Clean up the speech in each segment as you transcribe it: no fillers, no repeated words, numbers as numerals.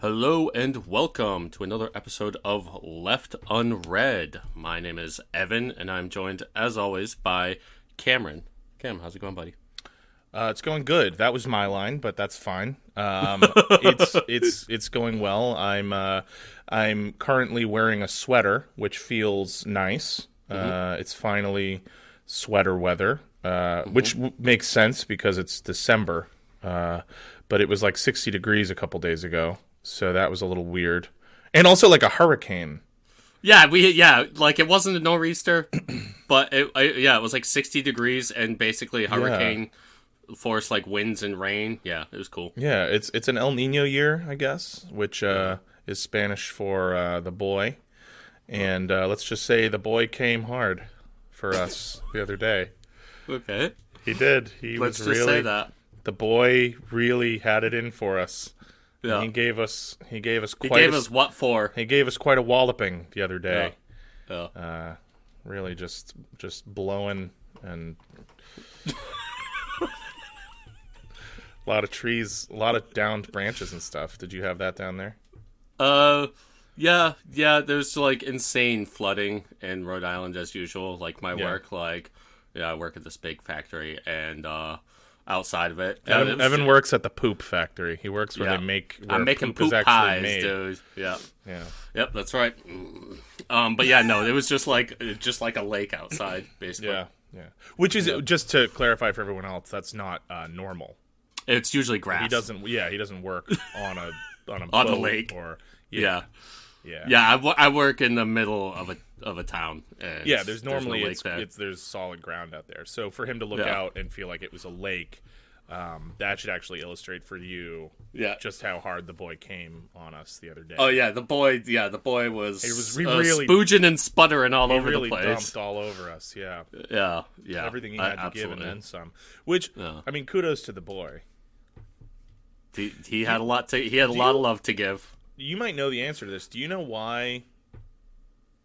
Hello and welcome to another episode of Left Unread. My name is Evan and I'm joined as always by Cameron. Cam, how's it going, buddy? It's going good. That was my line, but that's fine. It's going well. I'm currently wearing a sweater, which feels nice. It's finally sweater weather, which makes sense because it's December. But it was like 60 degrees a couple days ago. So that was a little weird. And also like a hurricane. Yeah, like it wasn't a nor'easter, but it was like 60 degrees and basically hurricane force like winds and rain. Yeah, it was cool. Yeah, it's an El Nino year, I guess, which is Spanish for the boy. And let's just say the boy came hard for us the other day. Okay. He did. Let's just say that. The boy really had it in for us. Yeah. He gave us what for? He gave us quite a walloping the other day. Yeah. Really just blowing and a lot of trees, a lot of downed branches and stuff. Did you have that down there? Yeah, there's like insane flooding in Rhode Island as usual. Like my work, I work at this big factory and outside of it. Evan works at the poop factory. He works where they make. I'm making poop pies, dude. Yeah. Yep, that's right. But yeah, no, it was just like a lake outside, basically. Yeah. Which is just to clarify for everyone else, that's not normal. It's usually grass. He doesn't work on a on boat the lake. Or I work in the middle of a town. And there's normally there's solid ground out there. So for him to look out and feel like it was a lake, that should actually illustrate for you just how hard the boy came on us the other day. Oh yeah, the boy was really spooging and sputtering all over the place. He really dumped all over us. Yeah. Everything he had to give and then some. Which I mean, kudos to the boy. He had a lot of love to give. You might know the answer to this. Do you know why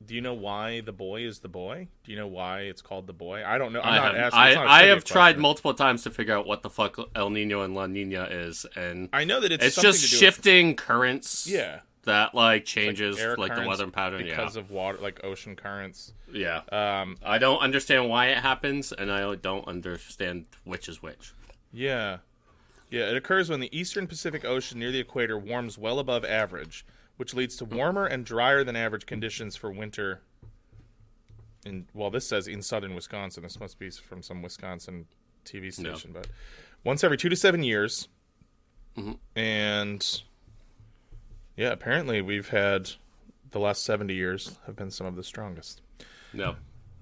the boy is the boy? Do you know why it's called the boy? I don't know. I have tried multiple times to figure out what the fuck El Nino and La Nina is, and I know that it's just shifting currents. Yeah, that like changes like the weather pattern because of water, like ocean currents. Yeah. I don't understand why it happens, and I don't understand which is which. Yeah. Yeah, it occurs when the eastern Pacific Ocean near the equator warms well above average, which leads to warmer and drier than average conditions for winter. This says in southern Wisconsin. This must be from some Wisconsin TV station. But once every 2 to 7 years. And apparently we've had the last 70 years have been some of the strongest. No.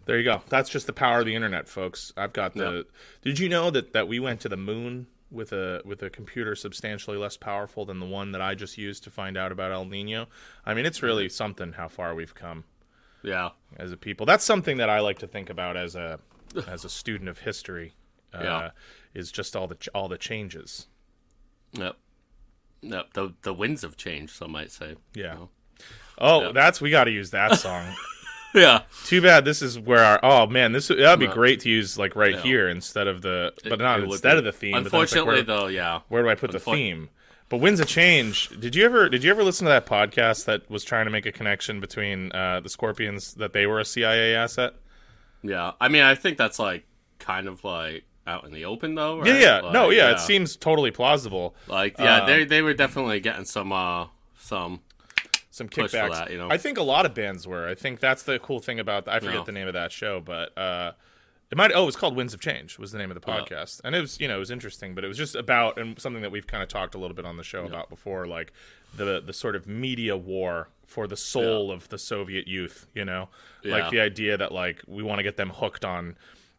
There you go. That's just the power of the internet, folks. I've got the... Did you know that we went to the moon with a computer substantially less powerful than the one that I just used to find out about El Nino? I mean, it's really something how far we've come. Yeah. As a people. That's something that I like to think about as a student of history. Is just all the changes. Yep. The winds have changed, some might say. Yeah. Oh, we got to use that song. Yeah. Too bad this is where that'd be great to use like here instead of the theme. Unfortunately, where do I put the theme? But Winds of Change. Did you ever listen to that podcast that was trying to make a connection between the Scorpions, that they were a CIA asset? Yeah. I mean, I think that's like kind of like out in the open though, right? Yeah. Like, it seems totally plausible. Like they were definitely getting some kickbacks. For that, I think a lot of bands were. I think that's the cool thing about I forget the name of that show, but it was called Winds of Change was the name of the podcast. And it was, it was interesting, but it was just about, and something that we've kind of talked a little bit on the show about before, like the sort of media war for the soul of the Soviet youth, like the idea that like we want to get them hooked on,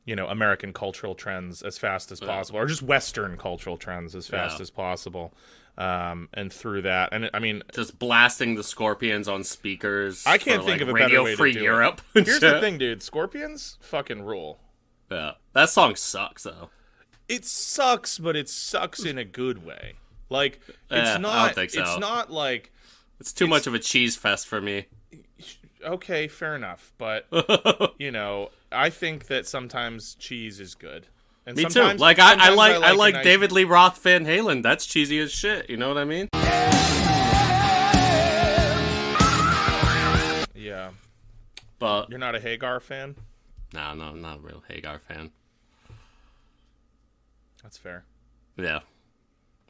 American cultural trends as fast as possible, or just Western cultural trends as fast as possible. And through that, and I mean, just blasting the Scorpions on speakers. I can't think of a better way to do Free Europe. Here's the thing, dude. Scorpions fucking rule. Yeah, that song sucks though. It sucks, but it sucks in a good way. Like it's not. I don't think so. It's not like it's too much of a cheese fest for me. Okay, fair enough, but I think that sometimes cheese is good. And me too. Like I like David Lee Roth Van Halen. That's cheesy as shit. You know what I mean? But you're not a Hagar fan? No, I'm not a real Hagar fan. That's fair. Yeah.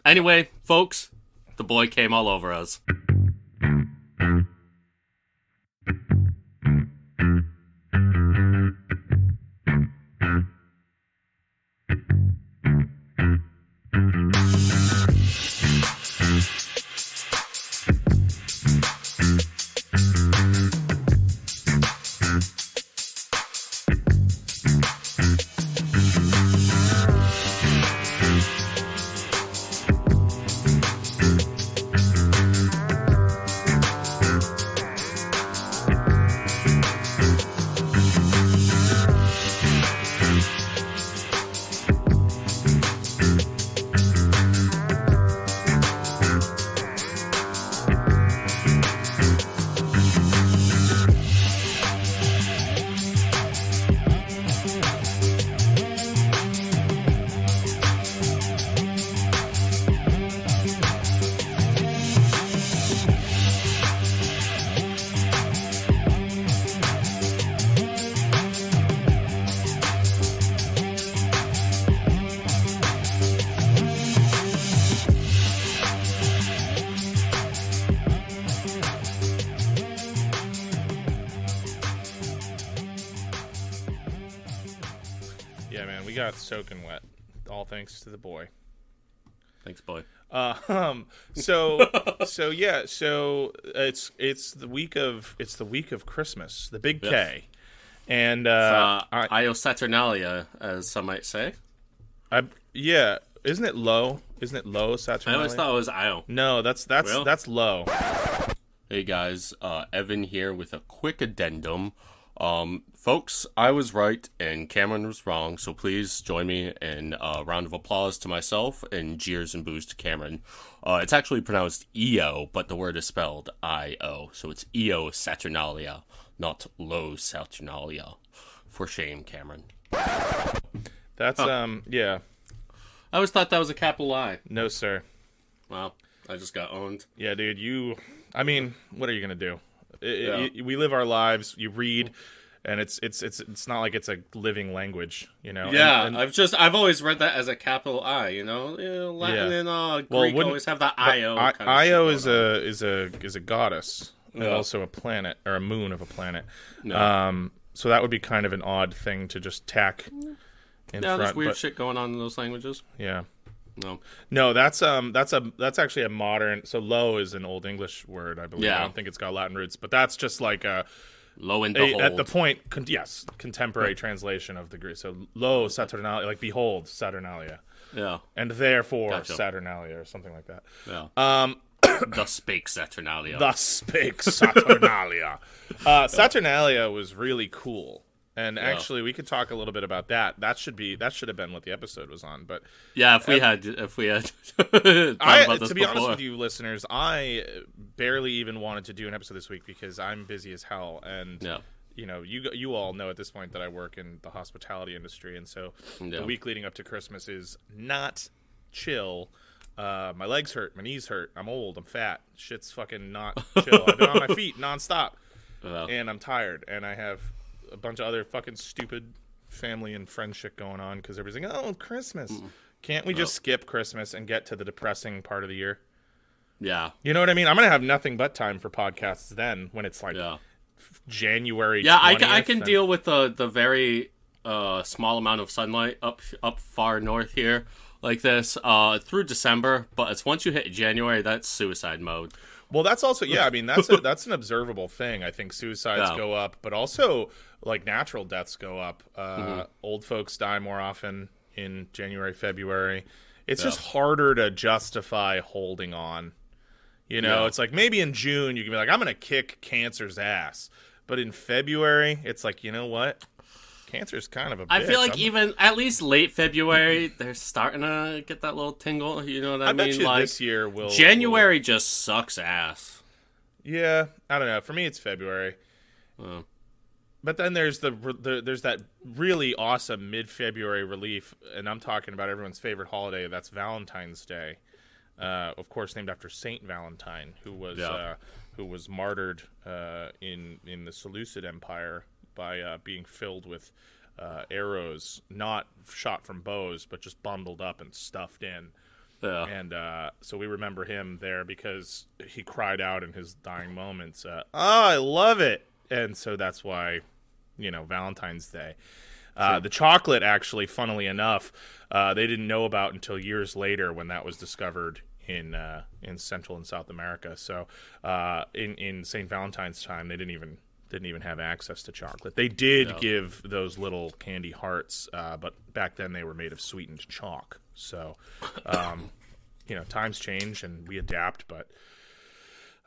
Anyway, folks, the boy came all over us. Yeah, man, we got soaking wet. All thanks to the boy. Thanks, boy. So it's the week of Christmas, the big K, and Saturnalia, as some might say. Isn't it low? Isn't it low Saturnalia? I always thought it was Io. No, that's low. Hey guys, Evan here with a quick addendum. Folks, I was right and Cameron was wrong, so please join me in a round of applause to myself and jeers and boos to Cameron. It's actually pronounced EO, but the word is spelled I-O, so it's EO Saturnalia, not Low Saturnalia. For shame, Cameron. That's, yeah. I always thought that was a capital I. No, sir. Well, I just got owned. Yeah, dude, what are you going to do? We live our lives, you read, and it's not like it's a living language, you know. Yeah, I've always read that as a capital I, you know. Latin and Greek always have that Io. Io is a goddess, and also a planet or a moon of a planet. No. So that would be kind of an odd thing to just tack in front. There's weird shit going on in those languages. Yeah. No, that's actually a modern. So low is an Old English word, I believe. Yeah. I don't think it's got Latin roots, but that's just like a low and behold. At the point, contemporary translation of the Greek. So low Saturnalia, like behold Saturnalia. Yeah. And therefore Saturnalia or something like that. Yeah. Thus spake Saturnalia. Saturnalia was really cool. And actually, we could talk a little bit about that. That should have been what the episode was on. But yeah, if we had, to be honest with you, listeners, I barely even wanted to do an episode this week because I'm busy as hell, and you know, you all know at this point that I work in the hospitality industry, and so the week leading up to Christmas is not chill. My legs hurt, my knees hurt. I'm old, I'm fat. Shit's fucking not chill. I've been on my feet nonstop, and I'm tired, and I have a bunch of other fucking stupid family and friend shit going on because everybody's like, oh, Christmas. Can't we just skip Christmas and get to the depressing part of the year? Yeah. You know what I mean? I'm going to have nothing but time for podcasts then when it's like January 20th. Yeah, I can deal with the very small amount of sunlight up far north here like this through December, but it's once you hit January, that's suicide mode. Well, that's also, I mean, that's an observable thing. I think suicides go up, but also like natural deaths go up. Old folks die more often in January, February. It's just harder to justify holding on. You know, it's like maybe in June you can be like, I'm going to kick cancer's ass. But in February, it's like, you know what? Cancer's kind of a bitch. I feel like even at least late February, they're starting to get that little tingle. You know what I mean? Bet you like this year January just sucks ass. Yeah, I don't know. For me, it's February. But then there's there's that really awesome mid-February relief, and I'm talking about everyone's favorite holiday. That's Valentine's Day, of course, named after Saint Valentine, who was who was martyred in the Seleucid Empire by being filled with arrows, not shot from bows, but just bundled up and stuffed in. Yeah. And so we remember him there because he cried out in his dying moments, I love it. And so that's why, Valentine's Day. The chocolate, actually, funnily enough, they didn't know about until years later when that was discovered in Central and South America. So in St. Valentine's time, they didn't even have access to chocolate. They did give those little candy hearts, but back then they were made of sweetened chalk. So, times change and we adapt. But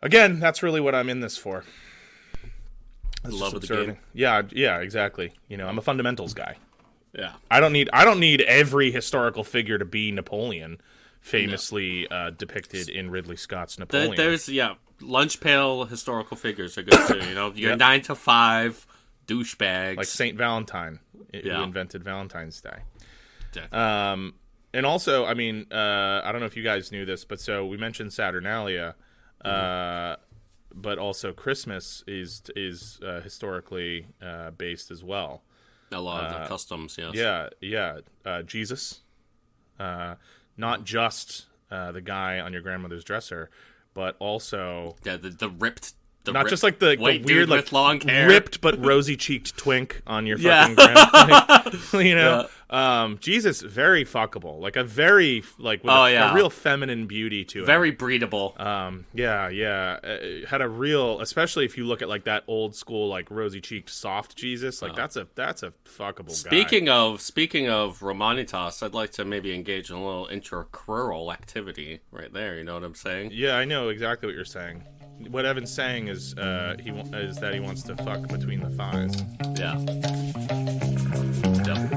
again, that's really what I'm in this for. Love of the game. Yeah, exactly. I'm a fundamentals guy. Yeah. I don't need every historical figure to be Napoleon, famously depicted in Ridley Scott's Napoleon. There's lunch pail historical figures are good too. Your 9 to 5 douchebags like Saint Valentine, who invented Valentine's Day. Exactly. And also, I don't know if you guys knew this, but so we mentioned Saturnalia, but also Christmas is historically based as well. A lot of the customs, yes. Yeah. Jesus, not just the guy on your grandmother's dresser, but also the ripped. Not just like the weird, like long hair, ripped but rosy-cheeked twink on your fucking grandma. Jesus, very fuckable, like a very with a real feminine beauty to it. Very breedable. Had a real, especially if you look at like that old school like rosy-cheeked soft Jesus, like that's a fuckable guy. Speaking of Romanitas, I'd like to maybe engage in a little intracrural activity right there. You know what I'm saying? Yeah, I know exactly what you're saying. What Evan's saying is that he wants to fuck between the thighs. Yeah. Yeah.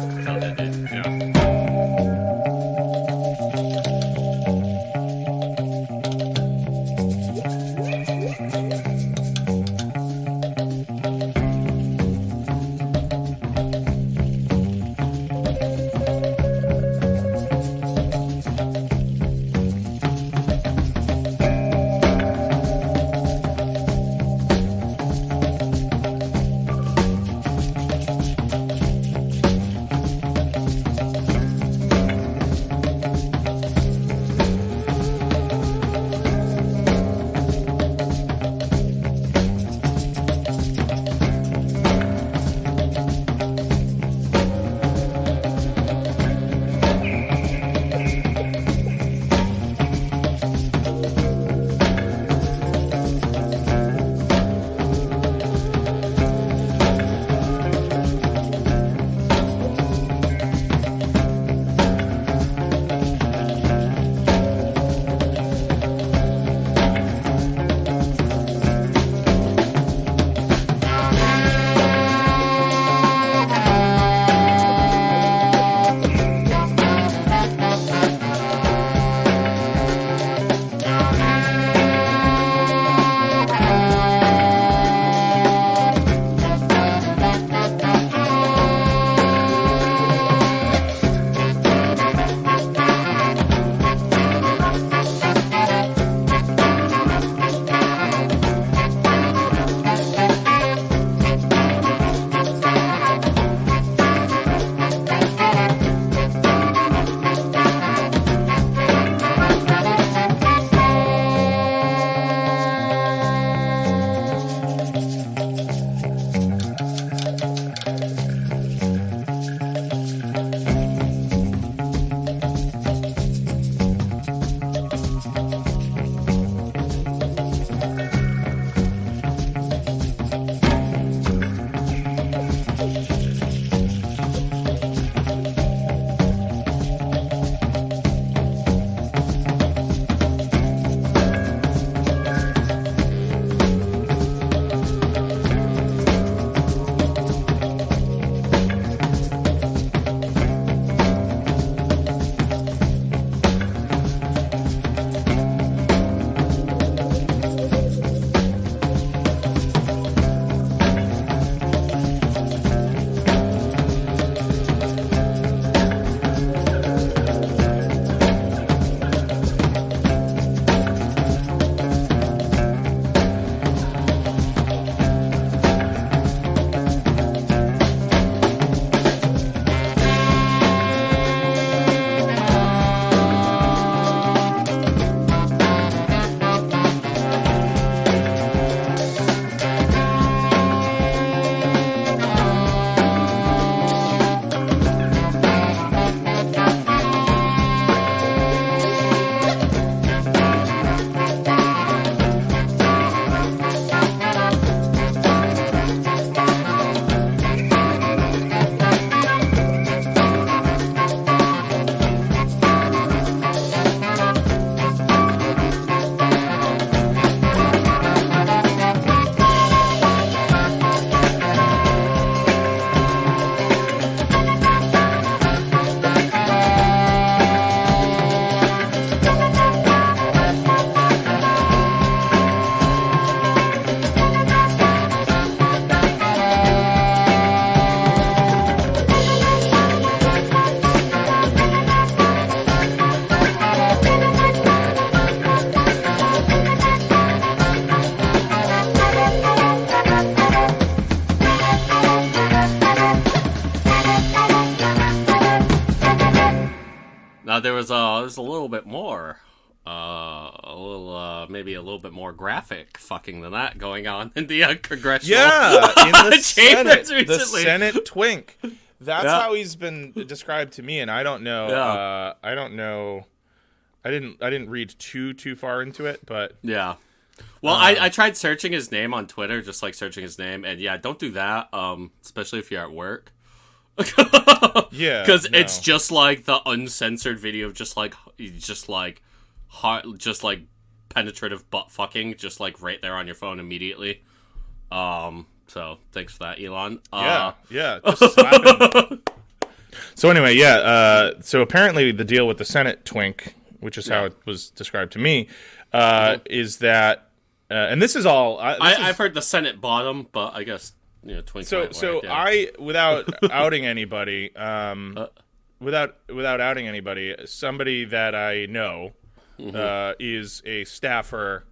there was a little bit more, maybe a little bit more graphic fucking than that going on in the congressional. Yeah, in the Senate, recently. the Senate twink. That's how he's been described to me, and I don't know. Yeah. I don't know. I didn't read too far into it, but yeah. Well, I tried searching his name on Twitter, just like searching his name, and yeah, don't do that. Especially if you're at work. Yeah, because it's just like the uncensored video of just like penetrative butt fucking, just like right there on your phone immediately. So thanks for that, Elon. Yeah. Just slap him. So anyway, so apparently the deal with the Senate twink, which is how it was described to me, is that, and this is all I've heard the Senate bottom, but I guess twink. So I, without outing anybody, without outing anybody, somebody that I know is a staffer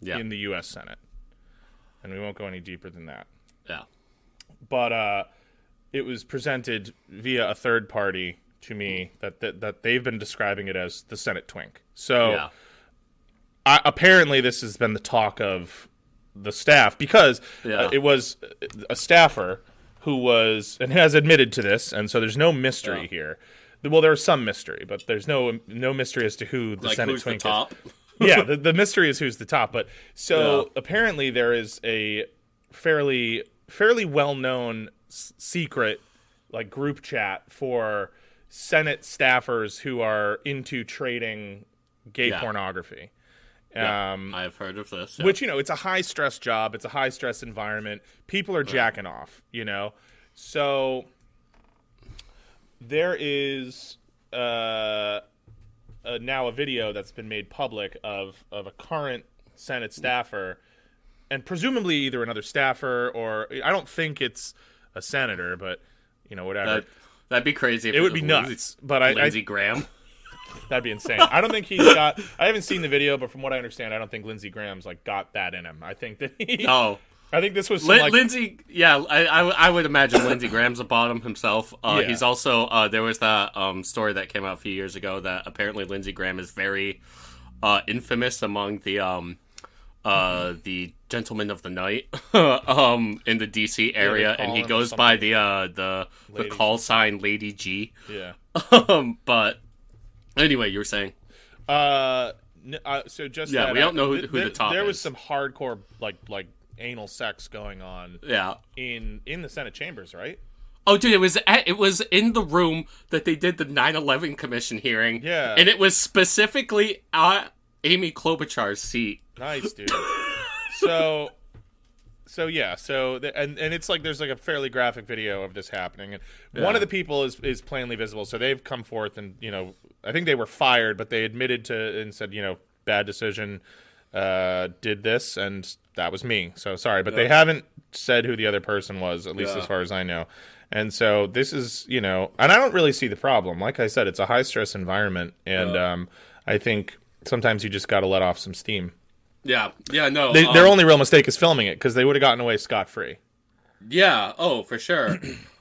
in the U.S. Senate, and we won't go any deeper than that. Yeah, but it was presented via a third party to me that they've been describing it as the Senate twink. So apparently this has been the talk of the staff because it was a staffer who was and has admitted to this, and so there's no mystery here. Well, there's some mystery, but there's no mystery as to who the Senate twink the top? is. Yeah, the mystery is who's the top. But so apparently there is a fairly well-known secret like group chat for Senate staffers who are into trading gay pornography. I've heard of this. Which, it's a high-stress job. It's a high-stress environment. People are jacking off, So there is now a video that's been made public of a current Senate staffer, and presumably either another staffer or I don't think it's a senator, but, whatever. That'd be crazy. If it would be nuts. But Lindsey Graham. That'd be insane. I don't think he's got. I haven't seen the video, but from what I understand, I don't think Lindsey Graham's got that in him. I think that he. Oh, I think this was Lindsey. Yeah, I would imagine Lindsey Graham's a bottom himself. He's also there was that story that came out a few years ago that apparently Lindsey Graham is very infamous among the gentlemen of the night in the DC area, and he goes by the call sign Lady G. Yeah. But. Anyway, you were saying. So just we don't know who the top is. There was some hardcore like anal sex going on. Yeah. In the Senate chambers, right? Oh, dude, it was in the room that they did the 9/11 Commission hearing. Yeah. And it was specifically at Amy Klobuchar's seat. Nice, dude. So it's like there's like a fairly graphic video of this happening, and one of the people is plainly visible. So they've come forth and I think they were fired, but they admitted to and said bad decision, did this, and that was me. So sorry, but they haven't said who the other person was, at least as far as I know. And so this is and I don't really see the problem. Like I said, it's a high stress environment, and I think sometimes you just got to let off some steam. Yeah, no. Their only real mistake is filming it because they would have gotten away scot-free. Yeah, for sure.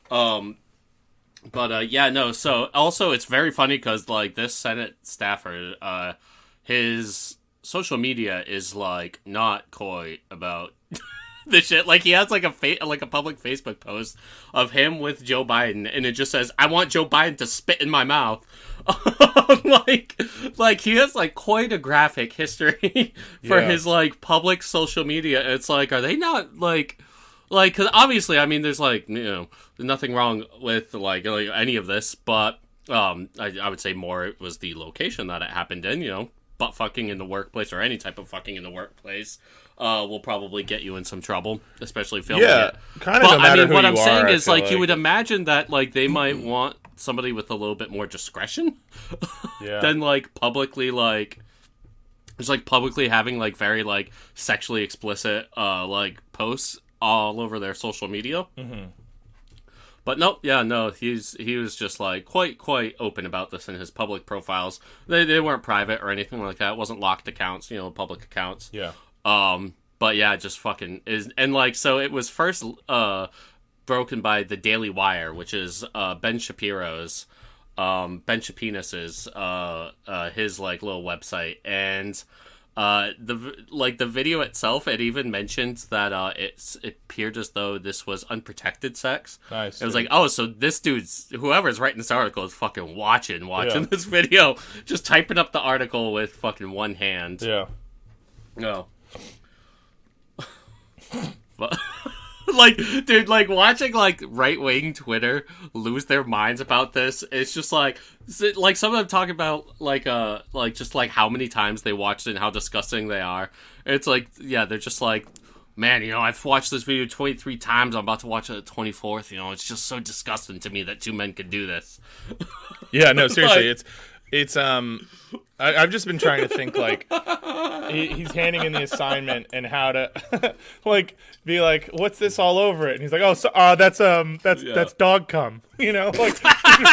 But no. So also, it's very funny because like this Senate staffer, his social media is like not coy about this shit. Like he has like a public Facebook post of him with Joe Biden, and it just says, "I want Joe Biden to spit in my mouth." like he has like quite a graphic history for his like public social media. It's like, are they not like because obviously I mean there's like there's nothing wrong with like any of this, but I would say more it was the location that it happened in. Butt fucking in the workplace or any type of fucking in the workplace will probably get you in some trouble, especially filming it. Kind of. But no matter who what you I'm saying is like you would imagine that like they might want somebody with a little bit more discretion than like publicly just publicly having like very like sexually explicit like posts all over their social media. Mm-hmm. But no, he was just like quite open about this in his public profiles. They weren't private or anything like that. It wasn't locked accounts, public accounts. Yeah. But yeah, just fucking is, and like so it was first broken by the Daily Wire, which is Ben Shapiro's Ben Chapinis's his like little website, and the video itself, it even mentions that it appeared as though this was unprotected sex. Nice. It was like, oh, so this dude's, whoever's writing this article is fucking watching this video, just typing up the article with fucking one hand. Yeah. No. But, like, dude, like, watching, like, right-wing Twitter lose their minds about this, it's just, like, some of them talk about, like, just, like, how many times they watched it and how disgusting they are. It's, like, yeah, they're just, like, man, I've watched this video 23 times, I'm about to watch it the 24th, it's just so disgusting to me that two men could do this. Yeah, no, seriously, it's I've just been trying to think, like, he's handing in the assignment and how to, like, be like, what's this all over it? And he's like, oh, so, that's dog cum, like,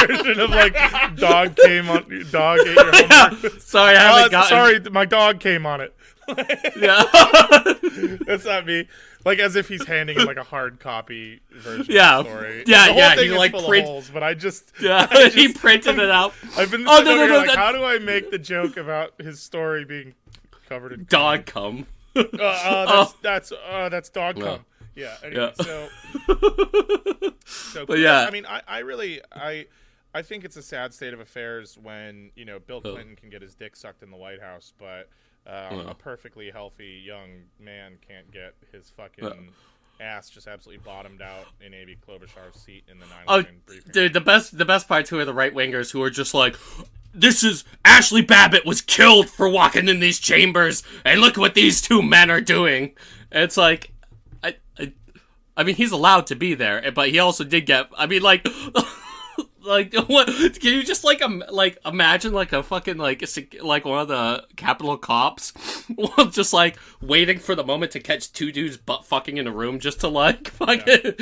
version of, like, dog ate your homework. Sorry, I haven't gotten... Sorry, my dog came on it. Yeah. That's not me. Like, as if he's handing him, like, a hard copy version of the story. Yeah, the whole thing he, is like, full of holes, but I just... he printed it out. I've been like, how do I make the joke about his story being covered in dog cum? That's dog cum. Yeah, anyway, so but yeah. I mean, I think it's a sad state of affairs when, Bill Clinton can get his dick sucked in the White House, but... a perfectly healthy young man can't get his fucking ass just absolutely bottomed out in Amy Klobuchar's seat in the 9/11 briefing. Dude, the best part too are the right wingers who are just like, this is Ashley Babbitt was killed for walking in these chambers, and look what these two men are doing. And it's like, I mean, he's allowed to be there, but he also did get. I mean, like. Like, what? Can you just imagine like a fucking like one of the Capitol cops, just like waiting for the moment to catch two dudes butt fucking in a room just to like fucking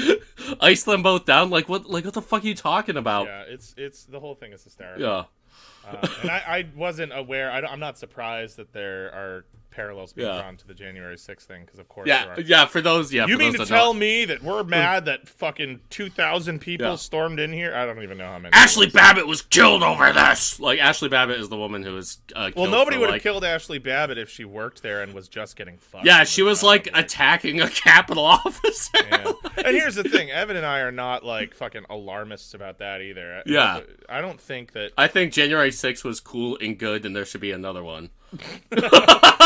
ice them both down? Like what the fuck are you talking about? Yeah, it's the whole thing is hysterical. Yeah, and I wasn't aware. I'm not surprised that there are parallels being drawn to the January 6th thing, because of course there are. Yeah, for those, you for mean those to tell me that we're mad that fucking 2,000 people stormed in here? I don't even know how many. Ashley Babbitt was killed over this. Like, Ashley Babbitt is the woman who was killed. Well, nobody would have killed Ashley Babbitt if she worked there and was just getting fucked. Yeah, she was like attacking a Capitol officer. Yeah. And here's the thing, Evan and I are not like fucking alarmists about that either. Yeah, I don't think that. I think January 6th was cool and good, and there should be another one.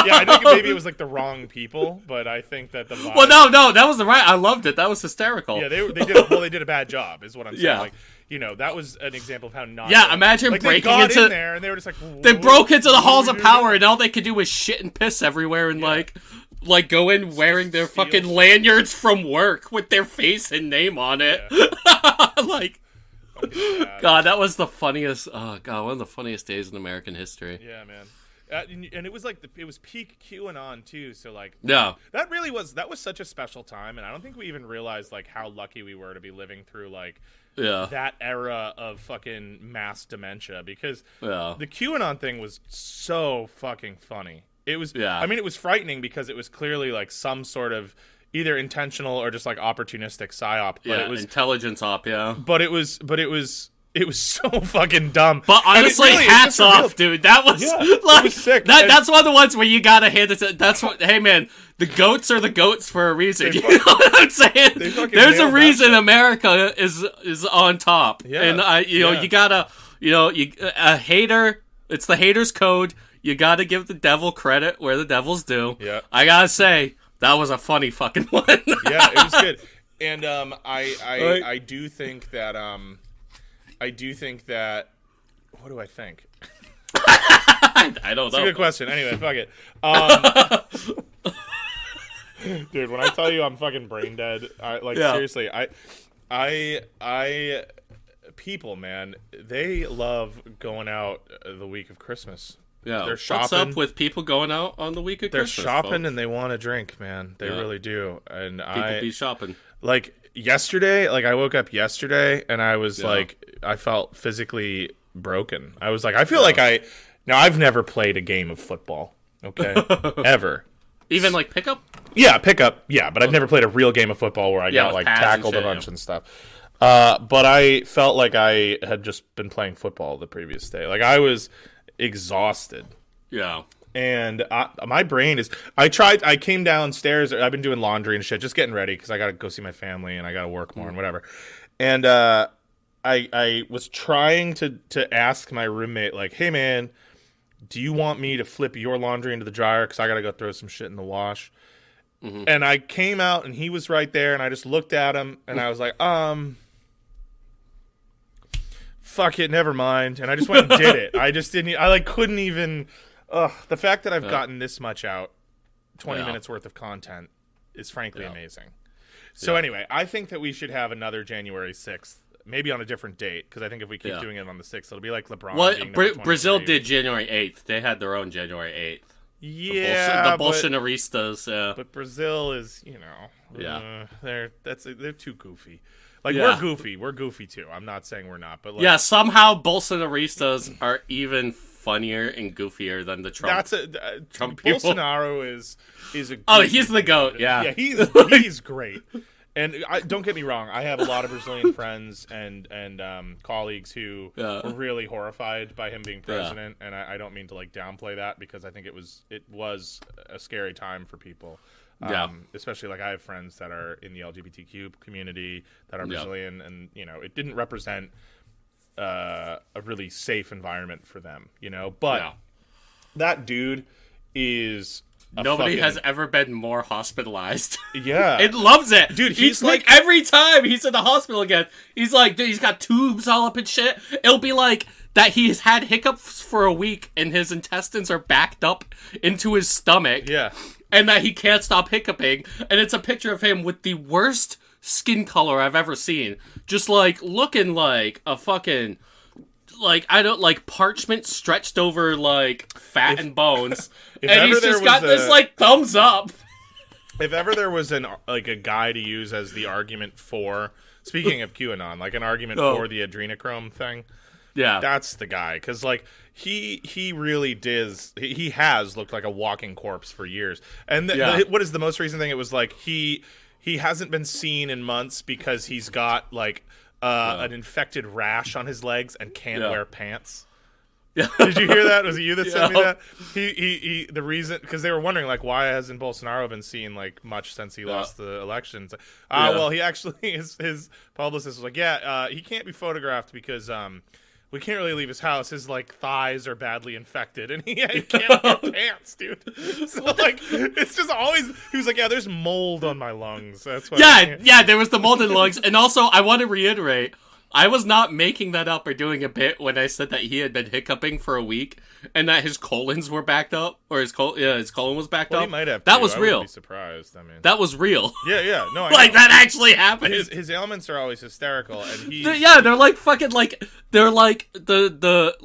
Yeah, I think maybe it was like the wrong people, but I think that the vibe... Well, no, that was the right. I loved it. That was hysterical. Yeah, they did a bad job, is what I'm saying. Yeah. Like, that was an example of how not. Yeah, imagine like, breaking they got into in there and they were just like. They broke into the halls of power, and all they could do was shit and piss everywhere, and like go in wearing their fucking lanyards from work with their face and name on it. Yeah. Like. God, that was the funniest. Oh God, one of the funniest days in American history. Yeah, man. And it was like it was peak QAnon too, so like that was such a special time, and I don't think we even realized like how lucky we were to be living through like that era of fucking mass dementia, because the QAnon thing was so fucking funny. It was I mean, it was frightening because it was clearly like some sort of either intentional or just like opportunistic psyop, but it was intelligence op, but it was it was so fucking dumb. But honestly, hats off, dude. That was like, it was sick. That's one of the ones where you gotta hand it to. That's what. Hey, man, the goats are the goats for a reason. You know what I'm saying? There's a reason America is on top. Yeah, and you gotta, a hater. It's the hater's code. You gotta give the devil credit where the devil's due. Yeah, I gotta say that was a funny fucking one. Yeah, it was good. And I do think that what do I think? I don't know. It's a good question. Anyway, fuck it. Dude, when I tell you I'm fucking brain dead, seriously, I people, man, they love going out the week of Christmas. Yeah, they're shopping. What's up with people going out on the week of Christmas? They're shopping, folks? And they want to drink, man. They really do. And people be shopping. Like yesterday, I woke up yesterday and I was I felt physically broken. I was like, I feel like I've never played a game of football, okay, ever. Even like pickup? Yeah, pickup. Yeah, but I've never played a real game of football where I got like tackled a bunch and stuff. But I felt like I had just been playing football the previous day. Like, I was exhausted. Yeah. And my brain is... I came downstairs. I've been doing laundry and shit, just getting ready because I got to go see my family and I got to work more and whatever. And I was trying to ask my roommate, like, hey, man, do you want me to flip your laundry into the dryer? Because I got to go throw some shit in the wash. Mm-hmm. And I came out, and he was right there, and I just looked at him, and I was like, fuck it, never mind. And I just went and did it. I just didn't... I, like, couldn't even... the fact that I've gotten this much out, 20 minutes worth of content, is frankly amazing. So anyway, I think that we should have another January 6th. Maybe on a different date, because I think if we keep doing it on the 6th, it'll be like LeBron. Well, Brazil did January 8th. They had their own January 8th. Yeah, the Bolsonaristas. Yeah, but Brazil is, they're too goofy. Like we're goofy too. I'm not saying we're not, but like, somehow Bolsonaristas are even funnier and goofier than the Trump. Trump people. Bolsonaro is a. He's the GOAT. Yeah, he's great. And don't get me wrong, I have a lot of Brazilian friends and colleagues who were really horrified by him being president, and I don't mean to like downplay that because I think it was a scary time for people. Especially like I have friends that are in the LGBTQ community that are Brazilian, and it didn't represent a really safe environment for them, But that dude is. Nobody has ever been more hospitalized. Yeah. It loves it. Dude, he's like... Every time he's in the hospital again, he's like, dude, he's got tubes all up and shit. It'll be like that he's had hiccups for a week and his intestines are backed up into his stomach. Yeah. And that he can't stop hiccuping. And it's a picture of him with the worst skin color I've ever seen. Just like looking like a fucking... Like, parchment stretched over, like, fat and bones. And he's just got this, like, thumbs up. If ever there was a guy to use as the argument for, speaking of QAnon, like an argument for the adrenochrome thing. Yeah. That's the guy. Because, like, he really he has looked like a walking corpse for years. And what is the most recent thing? It was, like, he hasn't been seen in months because he's got, like... an infected rash on his legs and can't wear pants. Yeah. Did you hear that? Was it you that sent me that? He the reason, because they were wondering like why hasn't Bolsonaro been seen like much since he lost the elections? Well, he actually his publicist was like, he can't be photographed because we can't really leave his house. His like thighs are badly infected, and he can't wear pants, dude. So like, it's just always he was like, there's mold on my lungs. That's why. There was the mold in lungs, and also I want to reiterate, I was not making that up or doing a bit when I said that he had been hiccuping for a week and that his colons were backed up, or his colon was backed up. He might have. That was real. I wouldn't be surprised. I mean, that was real. Yeah. No, like that actually happened. His ailments are always hysterical, and they're like fucking like they're like the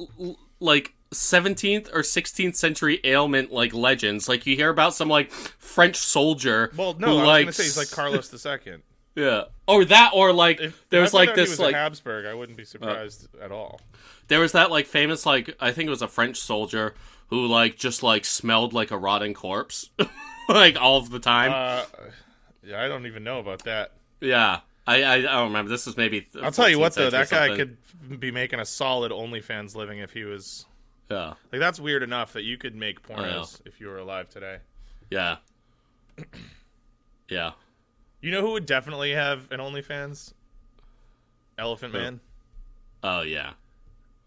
like 17th or 16th century ailment like legends. Like you hear about some like French soldier. Well, no, I was gonna say he's like Carlos II. Yeah, or that, or like there's like this he was like a Habsburg. I wouldn't be surprised at all. There was that like famous like I think it was a French soldier who like just like smelled like a rotting corpse, like all of the time. I don't even know about that. Yeah, I don't remember. This is maybe. I'll tell you what though, that guy could be making a solid OnlyFans living if he was. Yeah, like that's weird enough that you could make pornos if you were alive today. Yeah. Yeah. You know who would definitely have an OnlyFans? Elephant Man. Oh, yeah.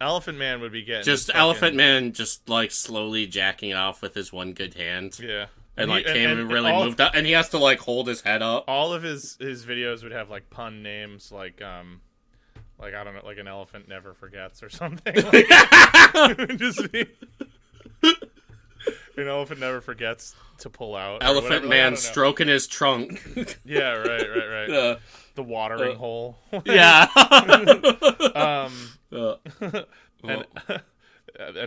Elephant Man would be getting... Just Elephant Man just, like, slowly jacking off with his one good hand. Yeah. And like, can't even really move up. And he has to, like, hold his head up. All of his videos would have, like, pun names, like, I don't know, like an elephant never forgets or something. Like, it would just be... An elephant never forgets to pull out. Elephant Man stroking his trunk. Yeah, right. The watering hole. Yeah. An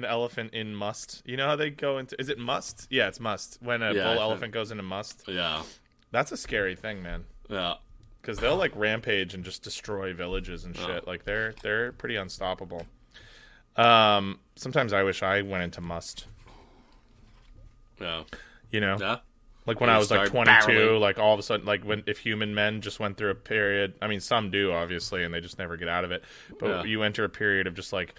elephant in must. You know how they go into... Is it must? Yeah, it's must. When a bull elephant goes into must. Yeah. That's a scary thing, man. Yeah. Because they'll, like, rampage and just destroy villages and shit. Like, they're pretty unstoppable. Sometimes I wish I went into must. Yeah. You know? Yeah. Like when I was like 22, barreling. Like all of a sudden, like if human men just went through a period, I mean, some do obviously, and they just never get out of it. But you enter a period of just like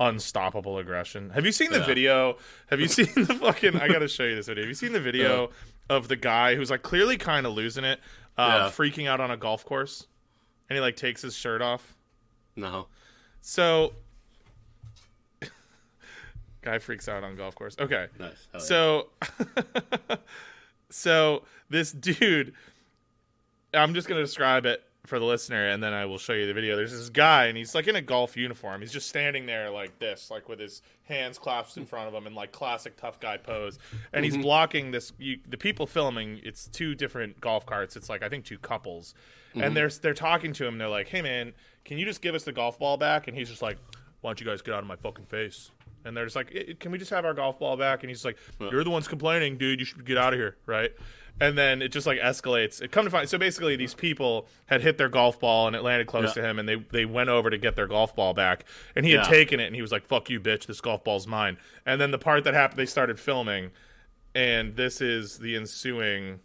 unstoppable aggression. Have you seen the video? Have you seen the fucking? I gotta show you this video. Have you seen the video of the guy who's like clearly kind of losing it, freaking out on a golf course, and he like takes his shirt off? No. So, guy freaks out on golf course. Okay. Nice. So. So this dude, I'm just going to describe it for the listener, and then I will show you the video. There's this guy, and he's like in a golf uniform. He's just standing there like this, like with his hands clasped in front of him in like classic tough guy pose. And he's blocking this. The people filming, it's two different golf carts. It's like, I think, two couples. And they're talking to him. They're like, hey, man, can you just give us the golf ball back? And he's just like, why don't you guys get out of my fucking face? And they're just like, can we just have our golf ball back? And he's like, you're the ones complaining, dude. You should get out of here, right? And then it just like escalates. It come to find, so basically these people had hit their golf ball and it landed close to him, and they went over to get their golf ball back, and he had taken it, and he was like, fuck you, bitch, this golf ball's mine. And then the part that happened, they started filming, and this is the ensuing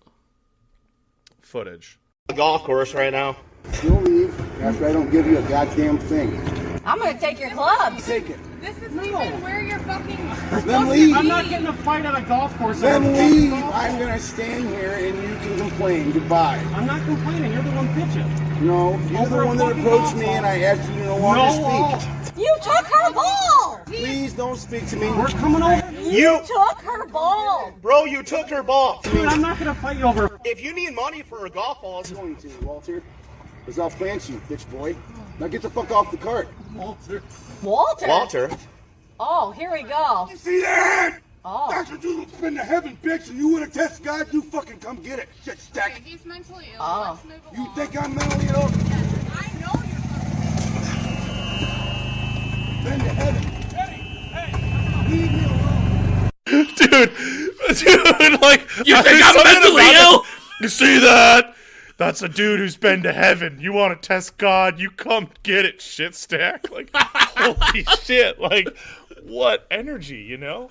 footage. The golf course right now. You'll leave after I don't give you a goddamn thing. I'm gonna take your clubs. Take it. This isn't even where you're fucking. Then leave. I'm not getting a fight at a golf course. Then leave. I'm gonna stand here and you can complain. Goodbye. I'm not complaining. You're the one bitching. No, you're the one that approached me and I asked you to no longer speak. You took her ball. Please don't speak to me. We're coming over. You took her ball. Bro, you took her ball. Dude, I'm not gonna fight you over. If you need money for a golf ball, I'm going to, Walter. Because I'll plant you, bitch boy. Now get the fuck off the cart. Walter? Oh, here we go. You see that? Oh. That's what you spend to heaven, bitch, and you want to test God? You fucking come get it. Shit stack. Okay, he's mentally ill. Oh. Let's move along. You think I'm mentally ill? Yes, I know you're Bend to heaven. Leave me alone. Dude, like, You think I'm mentally ill? You see that? That's a dude who's been to heaven. You want to test God? You come get it, shit stack. Like, holy shit. Like, what energy, you know?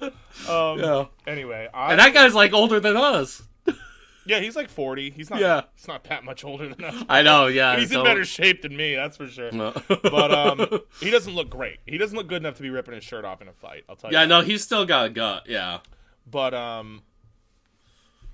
Anyway. And that guy's like older than us. Yeah, he's like 40. He's not He's not that much older than us. I know, yeah. But he's in better shape than me, that's for sure. No. But he doesn't look great. He doesn't look good enough to be ripping his shirt off in a fight, I'll tell you. Yeah, no, he's still got a gut, yeah. But,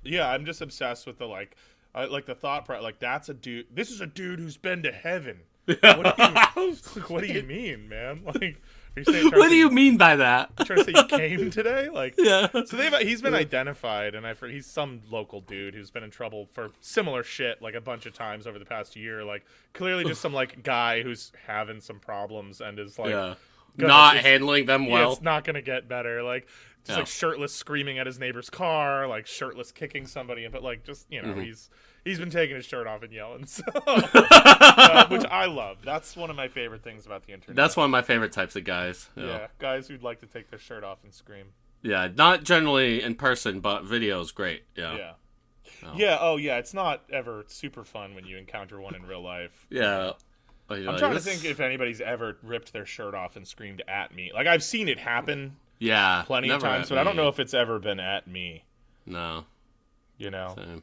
yeah, I'm just obsessed with the, like the thought part, like, that's a dude. This is a dude who's been to heaven. What do you mean, man? Like, are you saying? What do you mean by that? Trying to say you came today? Like, yeah. So he's been identified, and he's some local dude who's been in trouble for similar shit like a bunch of times over the past year. Like, clearly just some like guy who's having some problems and is like not handling them well. Yeah, it's not gonna get better. Like. Just like shirtless screaming at his neighbor's car, like shirtless kicking somebody, but like just he's been taking his shirt off and yelling, so, which I love. That's one of my favorite things about the internet. That's one of my favorite types of guys. Yeah, guys who'd like to take their shirt off and scream. Yeah, not generally in person, but video's great. Yeah. Yeah. Oh. Yeah. Oh, yeah. It's not ever super fun when you encounter one in real life. Yeah. I'm trying to think if anybody's ever ripped their shirt off and screamed at me. Like I've seen it happen. Yeah, plenty of times, but I don't know if it's ever been at me. No, you know, same.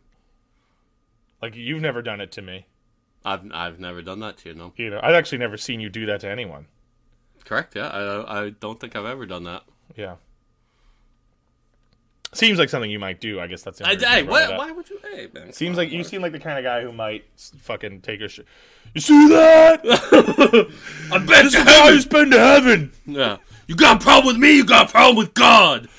Like you've never done it to me. I've never done that to you. No, you know, I've actually never seen you do that to anyone. Correct. Yeah, I don't think I've ever done that. Yeah, seems like something you might do. I guess that's. Why would you? Hey, man. Seems like you seem like the kind of guy who might fucking take a shit. You see that? I bet this guy who's been to heaven. Yeah. You got a problem with me, you got a problem with God.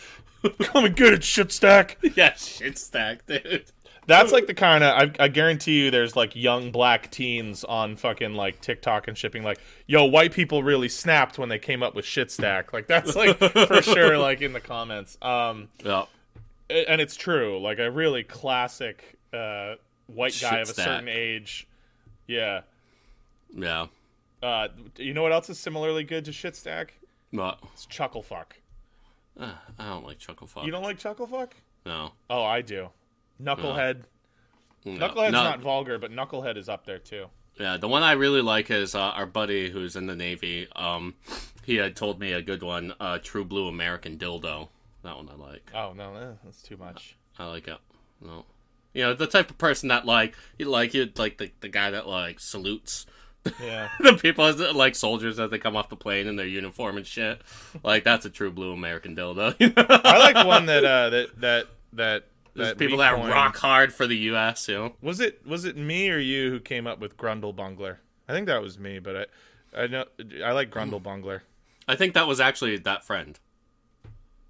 Come and get it, shit stack. Yeah, shit stack, dude. That's like the kind of, I guarantee you there's like young black teens on fucking like TikTok and shipping like, yo, white people really snapped when they came up with shit stack. Like that's like for sure like in the comments. Yeah. And it's true. Like a really classic white shit guy of stack. a certain age. Yeah. Yeah. You know what else is similarly good to shit stack? What? It's chuckle fuck. I don't like chuckle fuck. You don't like chuckle fuck? No. Oh, I do. Knucklehead. No. Knucklehead's not vulgar, but Knucklehead is up there too. Yeah, the one I really like is our buddy who's in the Navy. He had told me a good one, True Blue American Dildo. That one I like. Oh, no, that's too much. I like it. No. You know, the type of person that you'd like the guy that like salutes Yeah. the people like soldiers as they come off the plane in their uniform and shit. Like that's a true blue American dildo. You know? I like one that There's people that rock hard for the U.S. You know, was it me or you who came up with Grundle Bungler? I think that was me, but I know I like Grundle Bungler. I think that was actually that friend.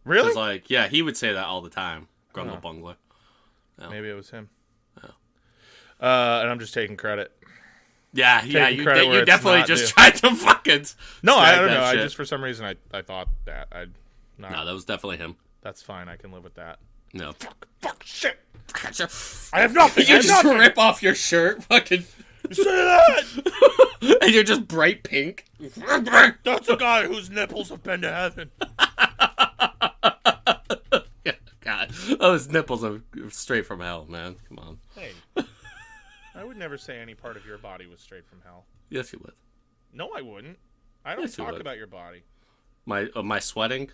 Really? Like, yeah, he would say that all the time. Grundle Bungler. Yeah. Maybe it was him. Yeah. And I'm just taking credit. Yeah, Taking you credit where it's definitely not just due. tried to fucking. No, I don't that know. I shit. just for some reason I thought that No, that was definitely him. That's fine. I can live with that. No. Fuck shit. Gotcha. I have nothing. You just rip off your shirt, fucking. Say that. And you're just bright pink. That's a guy whose nipples have been to heaven. Yeah, God, those nipples are straight from hell, man. Come on. Hey, I would never say any part of your body was straight from hell. Yes, you would. No, I wouldn't. I don't Yes, you talk would. about your body. My sweating.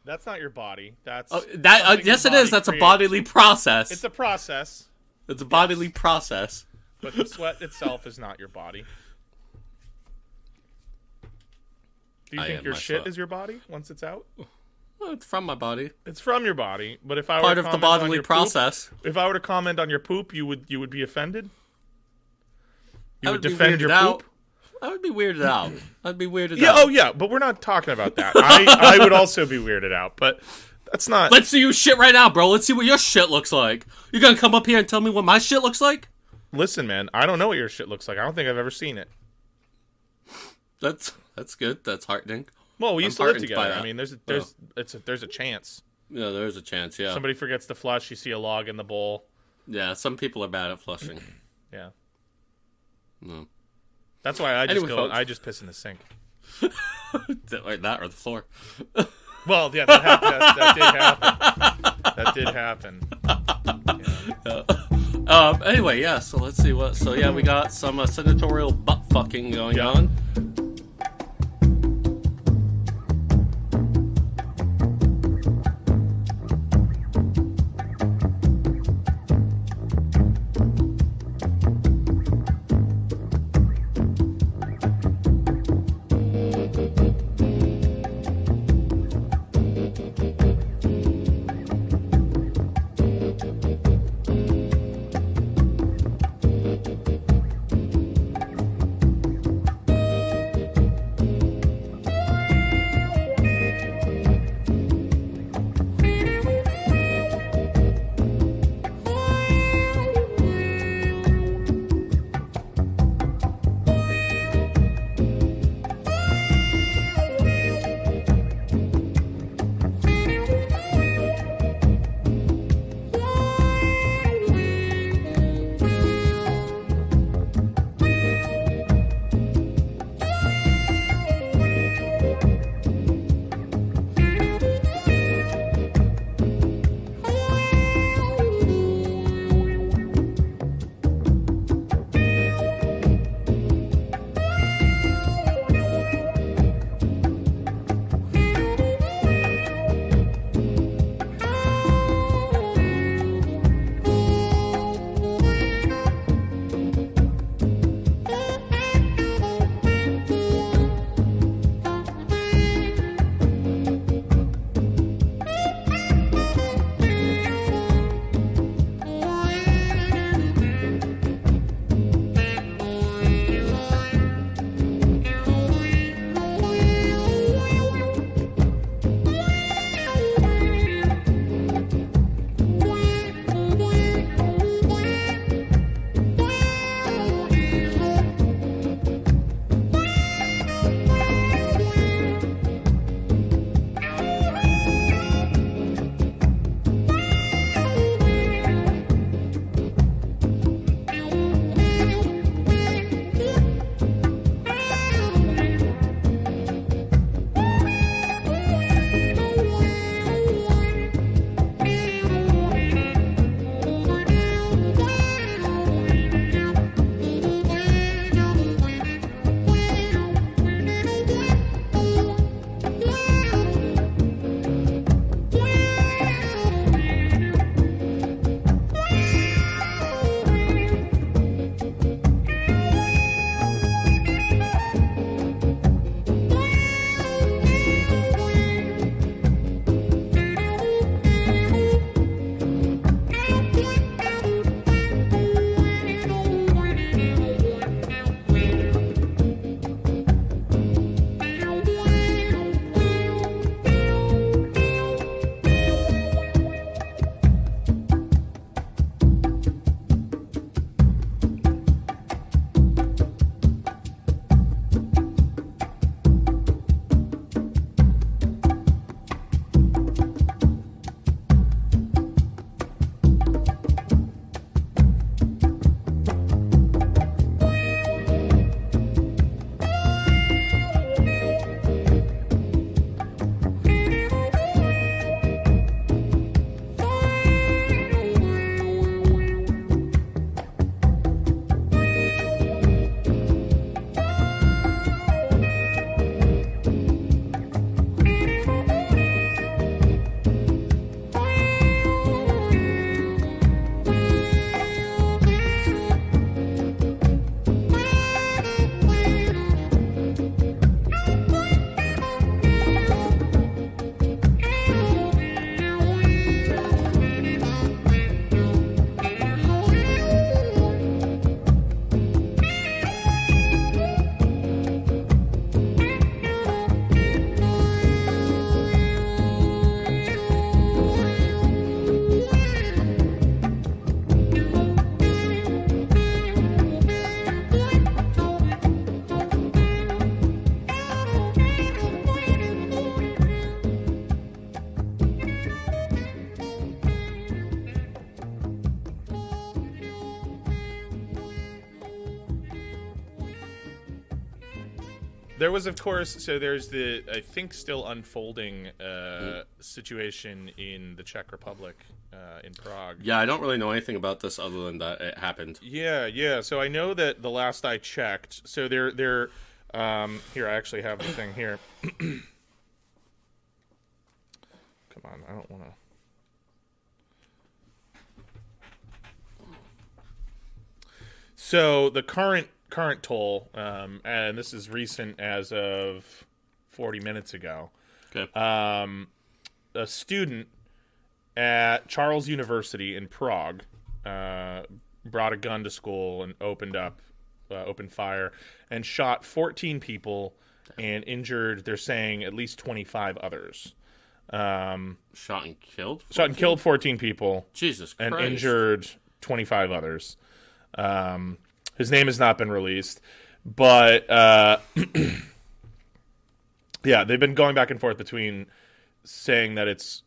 That's not your body. That's That something yes, your it is. body That's a creates. bodily process. It's a process, It's a bodily process. but the sweat itself is not your body. Do you I think am your my shit sweat. is your body once it's out? Well, it's from my body. It's from your body, but if I Part were of to the comment on bodily your process. poop, if I were to comment on your poop, you would be offended. You I would be defend your weirded out. poop. I would be weirded out. I'd be weirded Yeah. out. Oh yeah, but we're not talking about that. I would also be weirded out, but that's not. Let's see your shit right now, bro. Let's see what your shit looks like. You gonna come up here and tell me what my shit looks like? Listen, man, I don't know what your shit looks like. I don't think I've ever seen it. That's good. That's heartening. Well, we I'm used to live heartened by together. that. I mean, there's a chance. Yeah, there's a chance. Yeah. Somebody forgets to flush. You see a log in the bowl. Yeah. Some people are bad at flushing. Yeah. No. That's why I just Anyway, go. folks. I just piss in the sink. Like that or the floor. Well, yeah, that did happen. Anyway, yeah. So let's see what. So yeah, we got some senatorial butt fucking going Yeah. on. There was, of course, so there's the, I think, still unfolding situation in the Czech Republic, in Prague. Yeah, I don't really know anything about this other than that it happened. Yeah. So I know that the last I checked, so they're here, I actually have the thing here. Come on, I don't want to. So the current toll, and this is recent as of 40 minutes ago. Okay. A student at Charles University in Prague brought a gun to school and opened fire and shot 14 people and injured, they're saying, at least 25 others. Shot and killed? 14? Shot and killed 14 people. Jesus Christ. And injured 25 others. His name has not been released. But, yeah, they've been going back and forth between saying that it's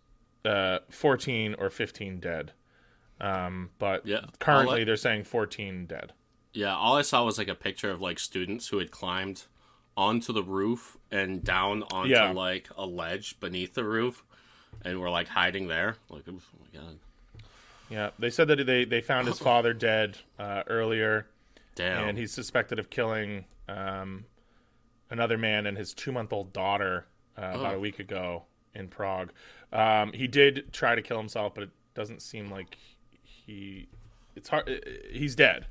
14 or 15 dead. But yeah, currently they're saying 14 dead. Yeah, all I saw was like a picture of like students who had climbed onto the roof and down onto like a ledge beneath the roof and were like hiding there. Like, oh my God. Yeah, they said that they found his father dead earlier. Damn. And he's suspected of killing another man and his 2-month-old daughter about a week ago in Prague. He did try to kill himself, but it doesn't seem like it's hard. He's dead.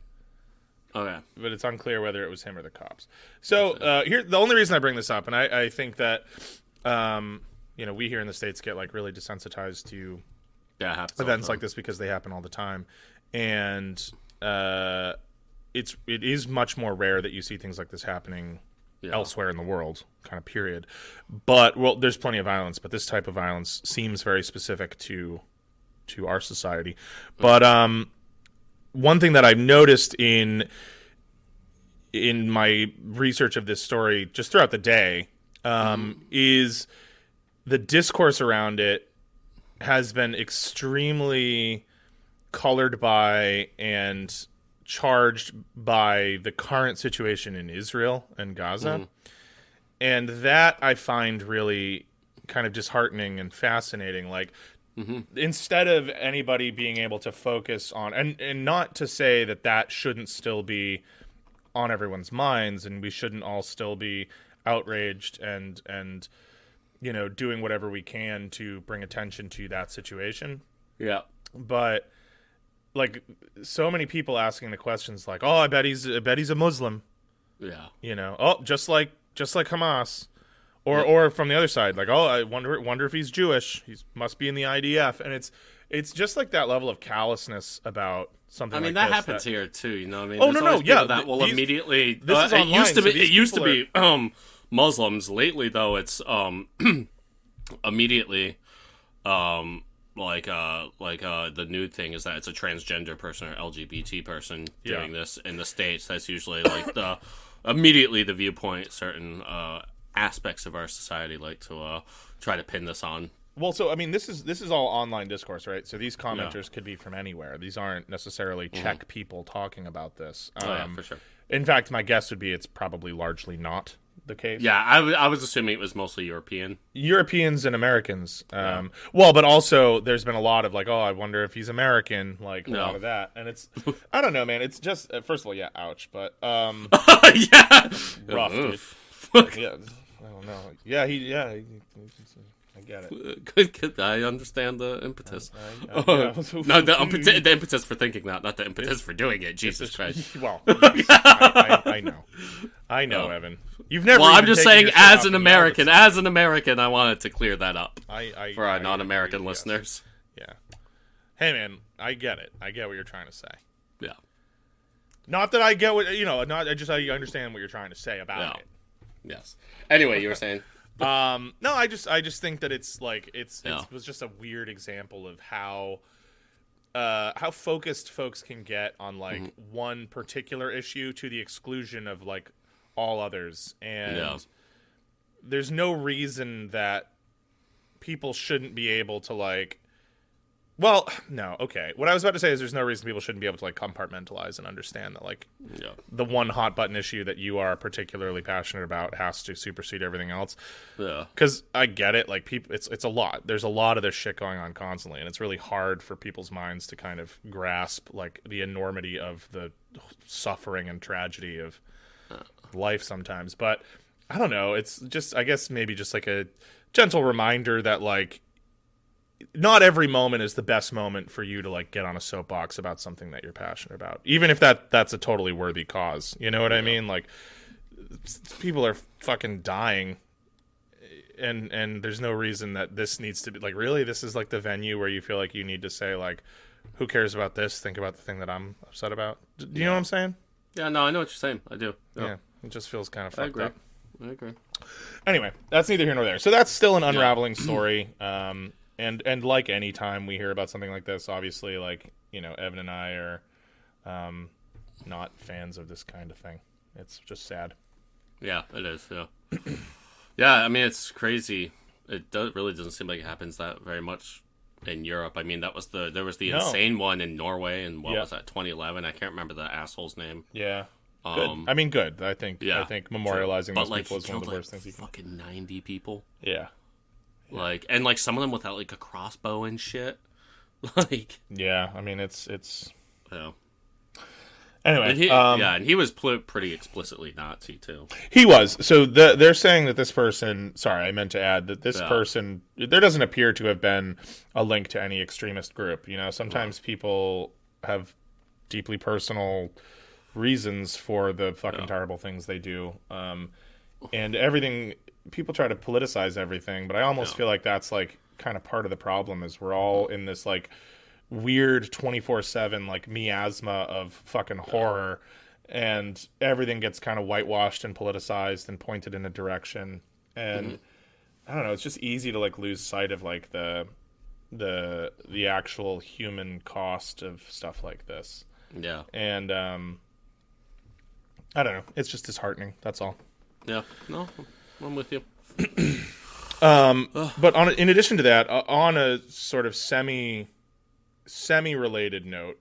Okay. But it's unclear whether it was him or the cops. So here, the only reason I bring this up, and I think that we here in the States get like really desensitized to events like this because they happen all the time, and it is much more rare that you see things like this happening elsewhere in the world, kind of period. But there's plenty of violence, but this type of violence seems very specific to our society. But one thing that I've noticed in my research of this story just throughout the day is the discourse around it has been extremely colored by and charged by the current situation in Israel and Gaza. And that I find really kind of disheartening and fascinating. Like, instead of anybody being able to focus on, and not to say that shouldn't still be on everyone's minds, and we shouldn't all still be outraged and doing whatever we can to bring attention to that situation. Yeah. But like, so many people asking the questions like, "Oh, I bet he's a Muslim." Yeah. Just like Hamas. Or from the other side, like, "Oh, I wonder if he's Jewish. He must be in the IDF." And it's just like that level of callousness about something. I mean, like that happens here too. You know what I mean? Oh, no, yeah. That will immediately. This is online, it used to be Muslims. Lately, though, it's immediately the new thing is that it's a transgender person or LGBT person doing this in the States. That's usually like immediately the viewpoint certain aspects of our society like to try to pin this on. Well, so I mean, this is all online discourse, right? So these commenters could be from anywhere. These aren't necessarily Czech people talking about this. For sure. In fact, my guess would be it's probably largely not the case. Yeah, I was assuming it was mostly Europeans and Americans. Well, but also there's been a lot of like, "Oh, I wonder if he's American," like a lot of that. And it's, I don't know, man. It's just, first of all, ouch, but yeah, rough, dude. Yeah, I don't know. Yeah, I get it. Good. I understand the impetus. No, the impetus for thinking that, not the impetus for doing it. Jesus Christ. Well, I know, Evan. You've never. Well, I'm just saying, as an American, I wanted to clear that up for our non-American listeners. Yeah. Hey, man, I get it. I get what you're trying to say. Yeah. Not that I get what I understand what you're trying to say about it. Yes. Anyway, you were saying. No, I just think that it's like it was just a weird example of how focused folks can get on like one particular issue to the exclusion of like all others, and there's no reason that people shouldn't be able to like Well, no, okay. What I was about to say is there's no reason people shouldn't be able to like compartmentalize and understand that like the one hot button issue that you are particularly passionate about has to supersede everything else. Yeah. Because I get it, like people, it's a lot. There's a lot of this shit going on constantly, and it's really hard for people's minds to kind of grasp like the enormity of the suffering and tragedy of life sometimes. But I don't know. It's just, I guess, maybe just like a gentle reminder that like, not every moment is the best moment for you to like get on a soapbox about something that you're passionate about, even if that's a totally worthy cause. You know what I mean? Like, people are fucking dying, and there's no reason that this needs to be like, really, this is like the venue where you feel like you need to say like, who cares about this? Think about the thing that I'm upset about. Do you know what I'm saying? Yeah, no, I know what you're saying. I do. Yeah, it just feels kind of fucked up. I agree. Anyway, that's neither here nor there. So that's still an unraveling story. And like any time we hear about something like this, obviously, like, you know, Evan and I are not fans of this kind of thing. It's just sad. Yeah, it is. Yeah. Yeah, I mean, it's crazy. It really doesn't seem like it happens that very much in Europe. I mean, there was the insane one in Norway, and what was that, 2011? I can't remember the asshole's name. Yeah. Good. I mean, good. I think memorializing but, those people is one of the worst things you can. Fucking 90 people. Yeah. Like, and like some of them without like a crossbow and shit. Like, yeah, I mean, it's yeah. Anyway, and he was pretty explicitly Nazi too. He was. So they're saying that this person. Sorry, I meant to add that this person. There doesn't appear to have been a link to any extremist group. You know, sometimes people have deeply personal reasons for the fucking terrible things they do, and everything. People try to politicize everything, but I almost feel like that's like kind of part of the problem is we're all in this like weird 24/7 like miasma of fucking horror, and everything gets kind of whitewashed and politicized and pointed in a direction, and I don't know, it's just easy to like lose sight of like the actual human cost of stuff like this. Yeah. And I don't know, it's just disheartening, that's all. Yeah. No, I'm with you. But in addition to that, on a sort of semi-related note,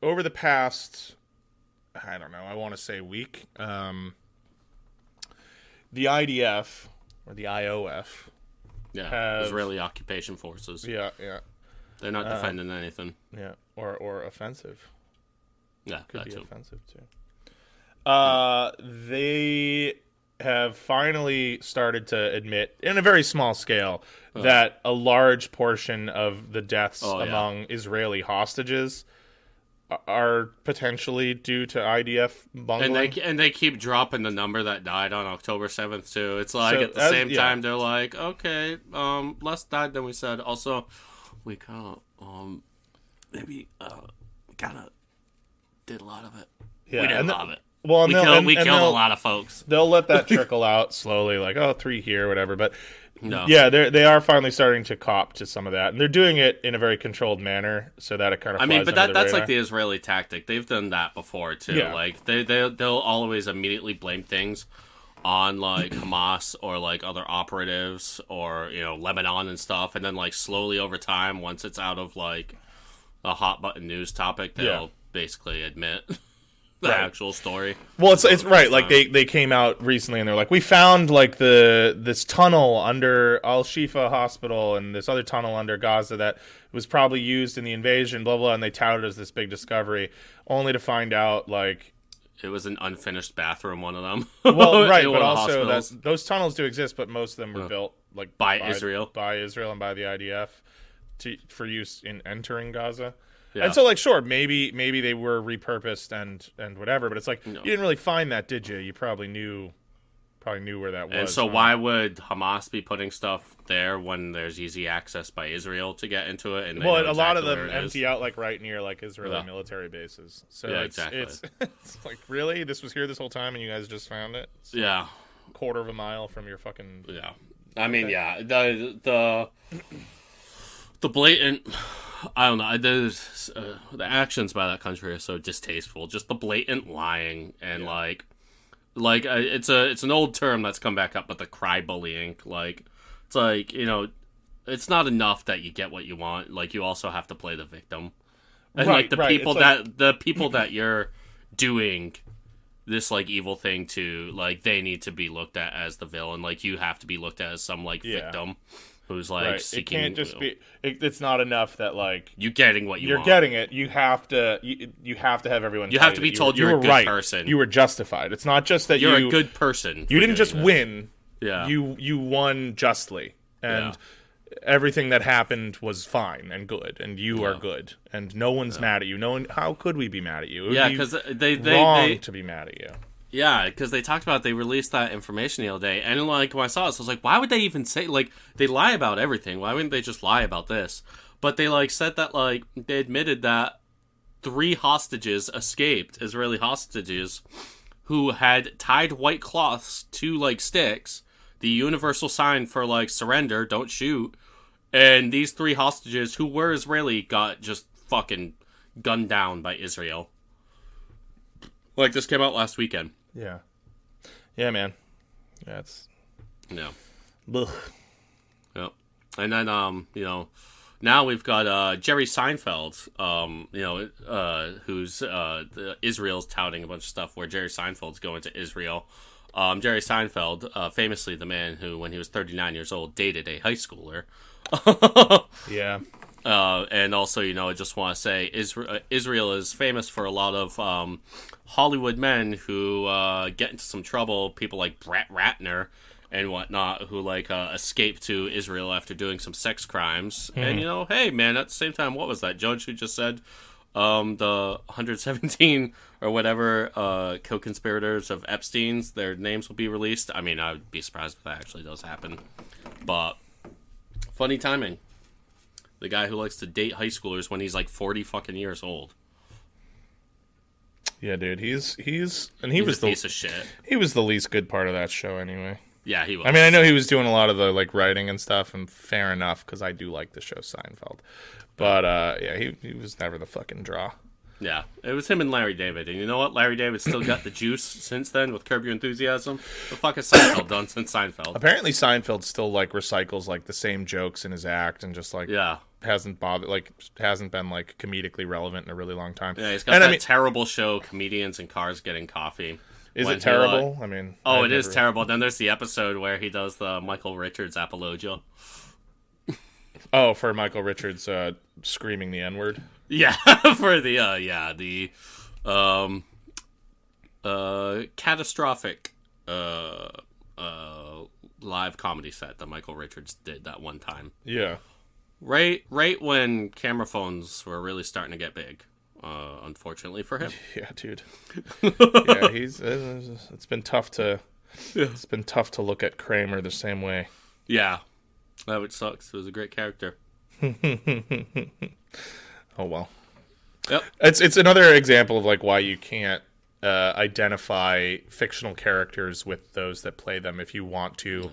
over the past, I don't know, I want to say week, the IDF or the IOF, Israeli Occupation Forces. Yeah. They're not defending anything. Yeah, or offensive. Yeah, could be too. offensive too. They have finally started to admit, in a very small scale, that a large portion of the deaths among Israeli hostages are potentially due to IDF bungling. And they keep dropping the number that died on October 7th, too. It's like, at the same time, they're like, okay, less died than we said. Also, we kind of, maybe, we kind of did a lot of it. Yeah, we did a lot of it. Well, we killed a lot of folks. They'll let that trickle out slowly, like 3 here, whatever. But yeah, they are finally starting to cop to some of that, and they're doing it in a very controlled manner, so that it kind of. I mean, but that's radar. like the Israeli tactic. They've done that before too. Yeah. Like they'll always immediately blame things on like Hamas or like other operatives or Lebanon and stuff, and then like slowly over time, once it's out of like a hot button news topic, they'll basically admit the actual story. Well, it's right. Like they came out recently and they're like, we found like this tunnel under Al Shifa Hospital and this other tunnel under Gaza that was probably used in the invasion, blah blah, and they touted as this big discovery, only to find out like it was an unfinished bathroom. One of them. Well, right, but also those tunnels do exist, but most of them were built like by Israel and by the IDF for use in entering Gaza. Yeah. And so, like, sure, maybe they were repurposed and whatever, but it's like, you didn't really find that, did you? You probably knew where that was. And so why would Hamas be putting stuff there when there's easy access by Israel to get into it? And a lot of them empty out, like, right near, like, Israeli military bases. So exactly. It's like, really? This was here this whole time and you guys just found it? It's a quarter of a mile from your fucking... Yeah. I mean, the blatant... I don't know. There's the actions by that country are so distasteful. Just the blatant lying and like it's an old term that's come back up, but the cry bullying. Like it's like it's not enough that you get what you want. Like, you also have to play the victim. And, Right, like, the right. people It's like- the people that you're doing this, like, evil thing to, like, they need to be looked at as the villain. Like, you have to be looked at as some, like, Yeah. victim who's, like, Right. It seeking... can't just be. It's not enough that like You getting what you you're want. getting it. You have to. You have to have everyone. You tell have to be that told you you're were a good right. person. You were justified. It's not just that You're you. a good person. You for didn't just doing this. win. Yeah. You won justly, and everything that happened was fine and good, and you are good, and no one's mad at you. No one. How could we be mad at you? It would Yeah, be because wrong they to be mad at you. Yeah, because they talked about, they released that information the other day, and like when I saw this, I was like, why would they even say, like, they lie about everything? Why wouldn't they just lie about this? But they like said that, like, they admitted that 3 hostages escaped, Israeli hostages, who had tied white cloths to like sticks, the universal sign for like surrender, don't shoot, and these 3 hostages who were Israeli got just fucking gunned down by Israel. Like, this came out last weekend. Yeah. Yeah, man. That's. Yeah. Ugh. Yep. And then, now we've got Jerry Seinfeld, who's Israel's touting a bunch of stuff where Jerry Seinfeld's going to Israel. Jerry Seinfeld, famously the man who, when he was 39 years old, dated a high schooler. Yeah. And also, I just want to say Israel is famous for a lot of Hollywood men who get into some trouble. People like Brett Ratner and whatnot who escape to Israel after doing some sex crimes. And hey man, at the same time, what was that judge who just said the 117 or whatever co-conspirators of Epstein's, their names will be released? I mean, I would be surprised if that actually does happen. But funny timing. The guy who likes to date high schoolers when he's like 40 fucking years old. Yeah, dude. He's He's a piece of shit. He was the least good part of that show, anyway. Yeah, he was. I mean, I know he was doing a lot of the writing and stuff, and fair enough because I do like the show Seinfeld. But yeah, he was never the fucking draw. Yeah, it was him and Larry David, and you know what? Larry David still got the juice since then with Curb Your Enthusiasm. The fuck has Seinfeld done since Seinfeld? Apparently, Seinfeld still recycles the same jokes in his act, and just yeah. hasn't bothered hasn't been comedically relevant in a really long time. Yeah, he's got that terrible show, Comedians in Cars Getting Coffee. Is it terrible? I mean, it is terrible. Then there's the episode where he does the Michael Richards apologia. Oh, for Michael Richards screaming the N-word. Yeah, for the catastrophic live comedy set that Michael Richards did that one time. Yeah. Right when camera phones were really starting to get big. Unfortunately for him. Yeah, dude. Yeah, it's been tough to look at Kramer the same way. Yeah. That which sucks. It was a great character. Oh well. Yep. It's another example of why you can't identify fictional characters with those that play them if you want to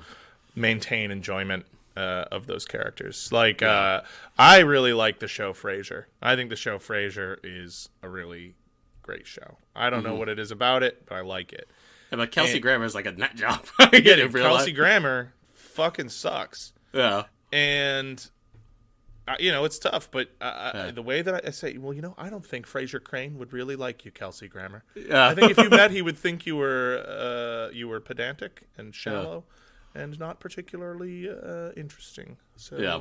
maintain enjoyment of those characters. I really like the show Frasier. I think the show Frasier is a really great show. I don't know what it is about it, but I like it. Yeah, but Kelsey Grammer is like a nut job. Kelsey Grammer fucking sucks. Yeah. And it's tough, but the way that I say, I don't think Frasier Crane would really like you, Kelsey Grammer. Yeah. I think if you met, he would think you were pedantic and shallow, and not particularly interesting. So yeah.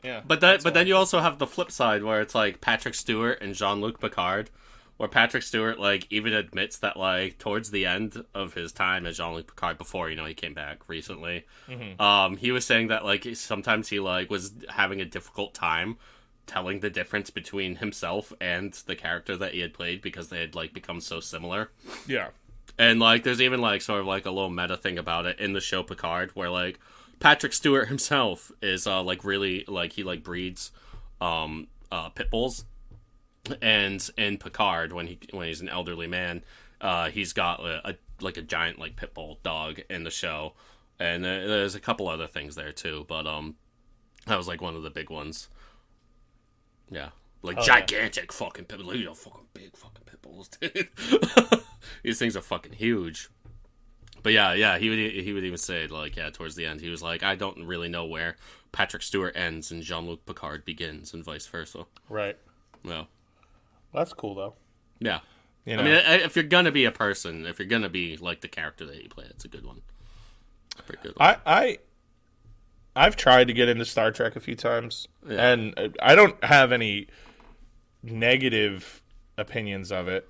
Yeah. But then you also have the flip side where it's like Patrick Stewart and Jean-Luc Picard, where Patrick Stewart even admits that towards the end of his time as Jean-Luc Picard, before he came back recently, he was saying that sometimes he was having a difficult time telling the difference between himself and the character that he had played because they had become so similar. Yeah. And there's even sort of a little meta thing about it in the show Picard where Patrick Stewart himself is really he breeds pit bulls. And in Picard, when he's an elderly man, he's got a giant pit bull dog in the show, and there's a couple other things there too. But that was one of the big ones. Yeah, gigantic fucking pit bulls. Fucking big fucking pit bulls, dude. These things are fucking huge. But yeah, he would even say, like, towards the end, he was like, I don't really know where Patrick Stewart ends and Jean-Luc Picard begins, and vice versa. Right. Yeah. That's cool, though. Yeah. You know? I mean, if you're gonna be a person, if you're gonna be like the character that you play, it's a good one. Pretty good one. I've tried to get into Star Trek a few times, Yeah. and I don't have any negative opinions of it.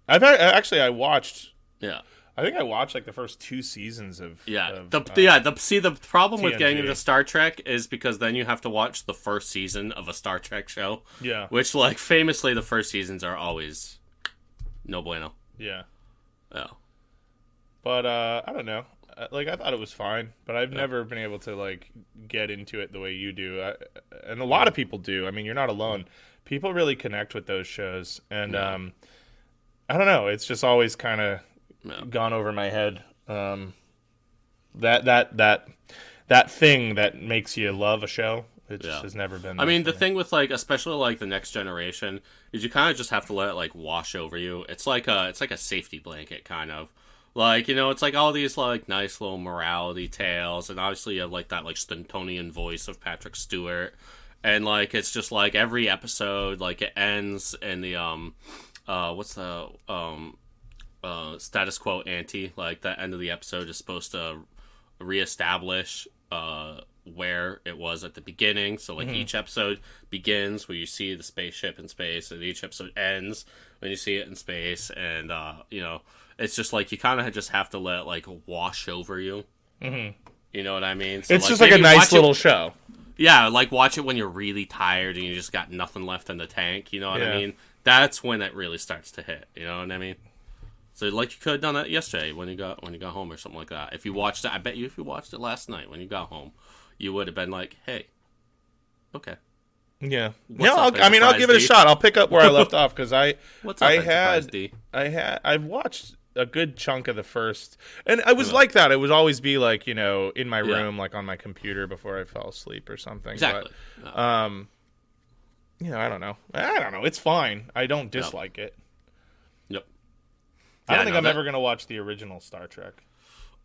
I watched. Yeah. I think I watched like the first 2 seasons of. The problem with getting TNG. into Star Trek is because then you have to watch the first season of a Star Trek show. Yeah. Which, like, famously, the first seasons are always no bueno. Yeah. Yeah. But I don't know. Like, I thought it was fine, but I've never been able to like get into it the way you do, and a lot of people do. I mean, you're not alone. People really connect with those shows, and I don't know. It's just always kind of gone over my head. That thing that makes you love a show, it just has never been. I mean, the thing with like, especially like the next generation, is you kind of just have to let it like wash over you. It's like a safety blanket kind of. Like, you know, it's like all these, like, nice little morality tales, and obviously you have, like, that, like, Stintonian voice of Patrick Stewart, and, like, it's just, like, every episode, like, it ends in the, status quo ante, like, the end of the episode is supposed to reestablish, where it was at the beginning, so, like, each episode begins where you see the spaceship in space, and each episode ends when you see it in space, and, you know, it's just like you kind of just have to let it like wash over you. Mm-hmm. You know what I mean? So, it's just like a nice little show. Yeah, like watch it when you're really tired and you just got nothing left in the tank. You know what I mean? That's when it really starts to hit. You know what I mean? So like you could have done that yesterday when you got home or something like that. If you watched it, I bet you if you watched it last night when you got home, you would have been like, "Hey, okay." Yeah, I'll give it a shot. I'll pick up where I left off because I've watched a good chunk of the first, and I was like that. It would always be like, you know, in my room, like on my computer before I fell asleep or something. Exactly. But, you know, I don't know. It's fine. I don't dislike it. Yep. I don't think I'm ever gonna watch the original Star Trek.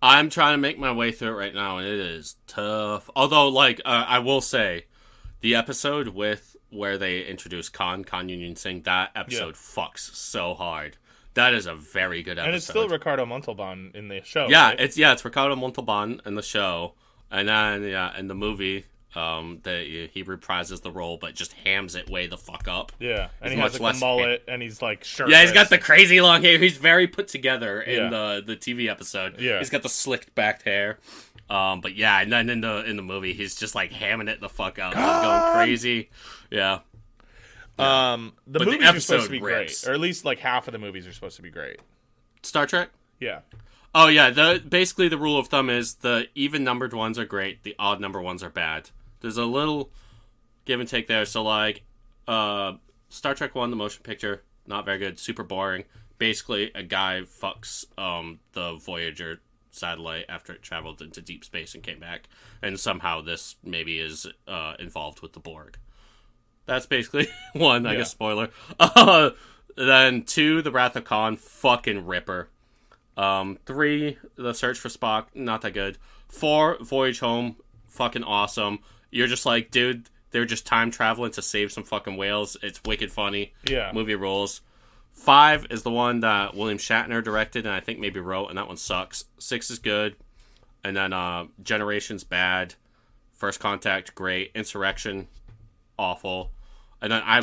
I'm trying to make my way through it right now, and it is tough. Although, like, I will say, the episode where they introduce Khan Union Singh, that episode fucks so hard. That is a very good episode. And it's still Ricardo Montalban in the show. Yeah, right? it's Ricardo Montalban in the show, and then in the movie, he reprises the role, but just hams it way the fuck up. Yeah, and he has like the mullet, and he's like shirtless. Yeah, he's got the crazy long hair. He's very put together in the TV episode. Yeah, he's got the slicked back hair. But yeah, and then in the movie, he's just like hamming it the fuck up, just going crazy. Yeah. The movies are supposed to be rips. great, or at least like half of the movies are supposed to be great. Star Trek? Yeah. Oh yeah. Basically the rule of thumb is the even numbered ones are great, the odd number ones are bad. There's a little give and take there. So like, Star Trek 1, the motion picture, not very good, super boring. Basically, a guy fucks the Voyager satellite after it traveled into deep space and came back, and somehow this maybe is involved with the Borg. That's basically one, I guess, spoiler. Then 2, The Wrath of Khan, fucking ripper. 3, The Search for Spock, not that good. 4, Voyage Home, fucking awesome. You're just like, dude, they're just time traveling to save some fucking whales. It's wicked funny. Yeah. Movie rules. 5 is the one that William Shatner directed and I think maybe wrote, and that one sucks. 6 is good. And then Generations, bad. First Contact, great. Insurrection, awful. And then I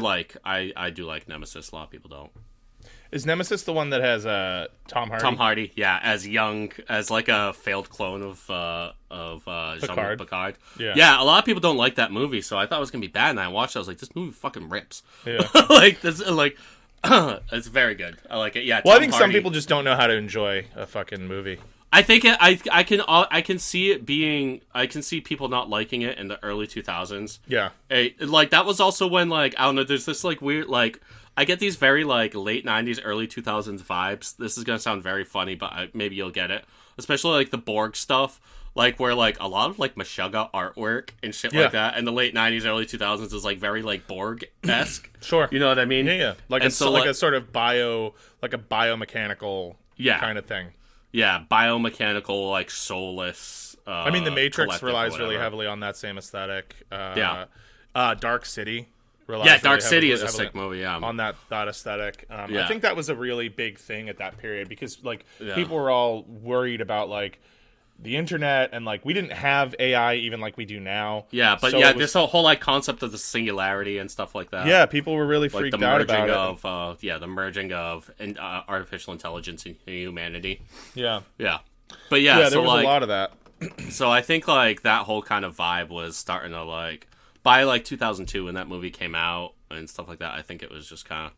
do like Nemesis. A lot of people don't. Is Nemesis the one that has Tom Hardy? Tom Hardy, yeah, as like a failed clone of Jean-Luc Picard. Yeah, a lot of people don't like that movie, so I thought it was gonna be bad, and I watched it. I was like, this movie fucking rips. Yeah, it's very good. I like it. Yeah. Well, Tom I think Hardy. some people just don't know how to enjoy a fucking movie. I think I can see it being. I can see people not liking it in the early 2000s. Yeah, like that was also when like I don't know. There's this like weird like I get these very like late 90s, early 2000s vibes. This is gonna sound very funny, but maybe you'll get it. Especially like the Borg stuff, like where like a lot of like Meshuggah artwork and shit like that in the late 90s, early 2000s is like very like Borg-esque. Sure, you know what I mean? Yeah. Like a sort of biomechanical kind of thing. biomechanical, like soulless. I mean, The Matrix collective or relies really whatever. heavily on that same aesthetic. Yeah. Dark City. Dark City is a sick movie. Yeah, on that aesthetic. Yeah. I think that was a really big thing at that period because like Yeah. people were all worried about like the internet and like we didn't have AI even like we do now. Yeah, but So yeah, it was- this whole like concept of the singularity and stuff like that. yeah, people were really like freaked the out merging about of the merging of artificial intelligence and humanity. it. Yeah, Yeah, but yeah, there so was like a lot of that. so I think like that whole kind of vibe was starting to like by like 2002 when that movie came out and stuff like that. I think it was just kind of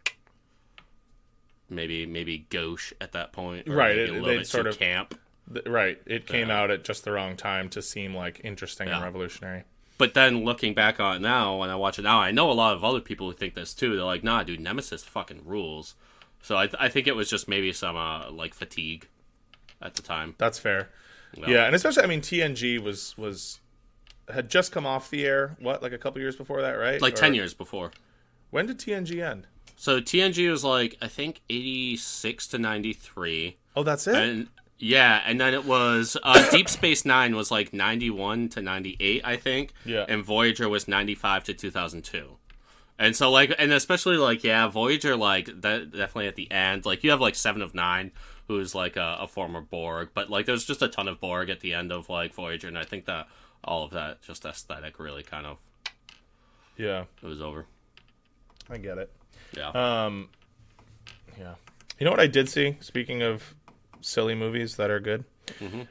maybe gauche at that point, or Right, maybe a little they'd bit sort too of- camp. Right, it came out at just the wrong time to seem like interesting and Yeah. revolutionary. But then looking back on it now, when I watch it now, I know a lot of other people who think this too. They're like, nah, dude, Nemesis fucking rules. So I think it was just maybe some like fatigue at the time. That's fair. Well, Yeah, and especially I mean TNG had just come off the air. What, like a couple years before that, right? like Or- 10 years before. When did TNG end? So TNG was like I think 86 to 93, Oh, that's it. and yeah, and then it was Deep Space Nine was like 91 to 98, I think. Yeah. And Voyager was 95 to 2002. And so like, and especially like, yeah, Voyager, like that definitely at the end, like you have like 7 of 9, who's like a former Borg, but like there's just a ton of Borg at the end of like Voyager, and I think that all of that just aesthetic really kind of Yeah, it was over. I get it. Yeah. Yeah. You know what I did see? Speaking of silly movies that are good, Mm-hmm.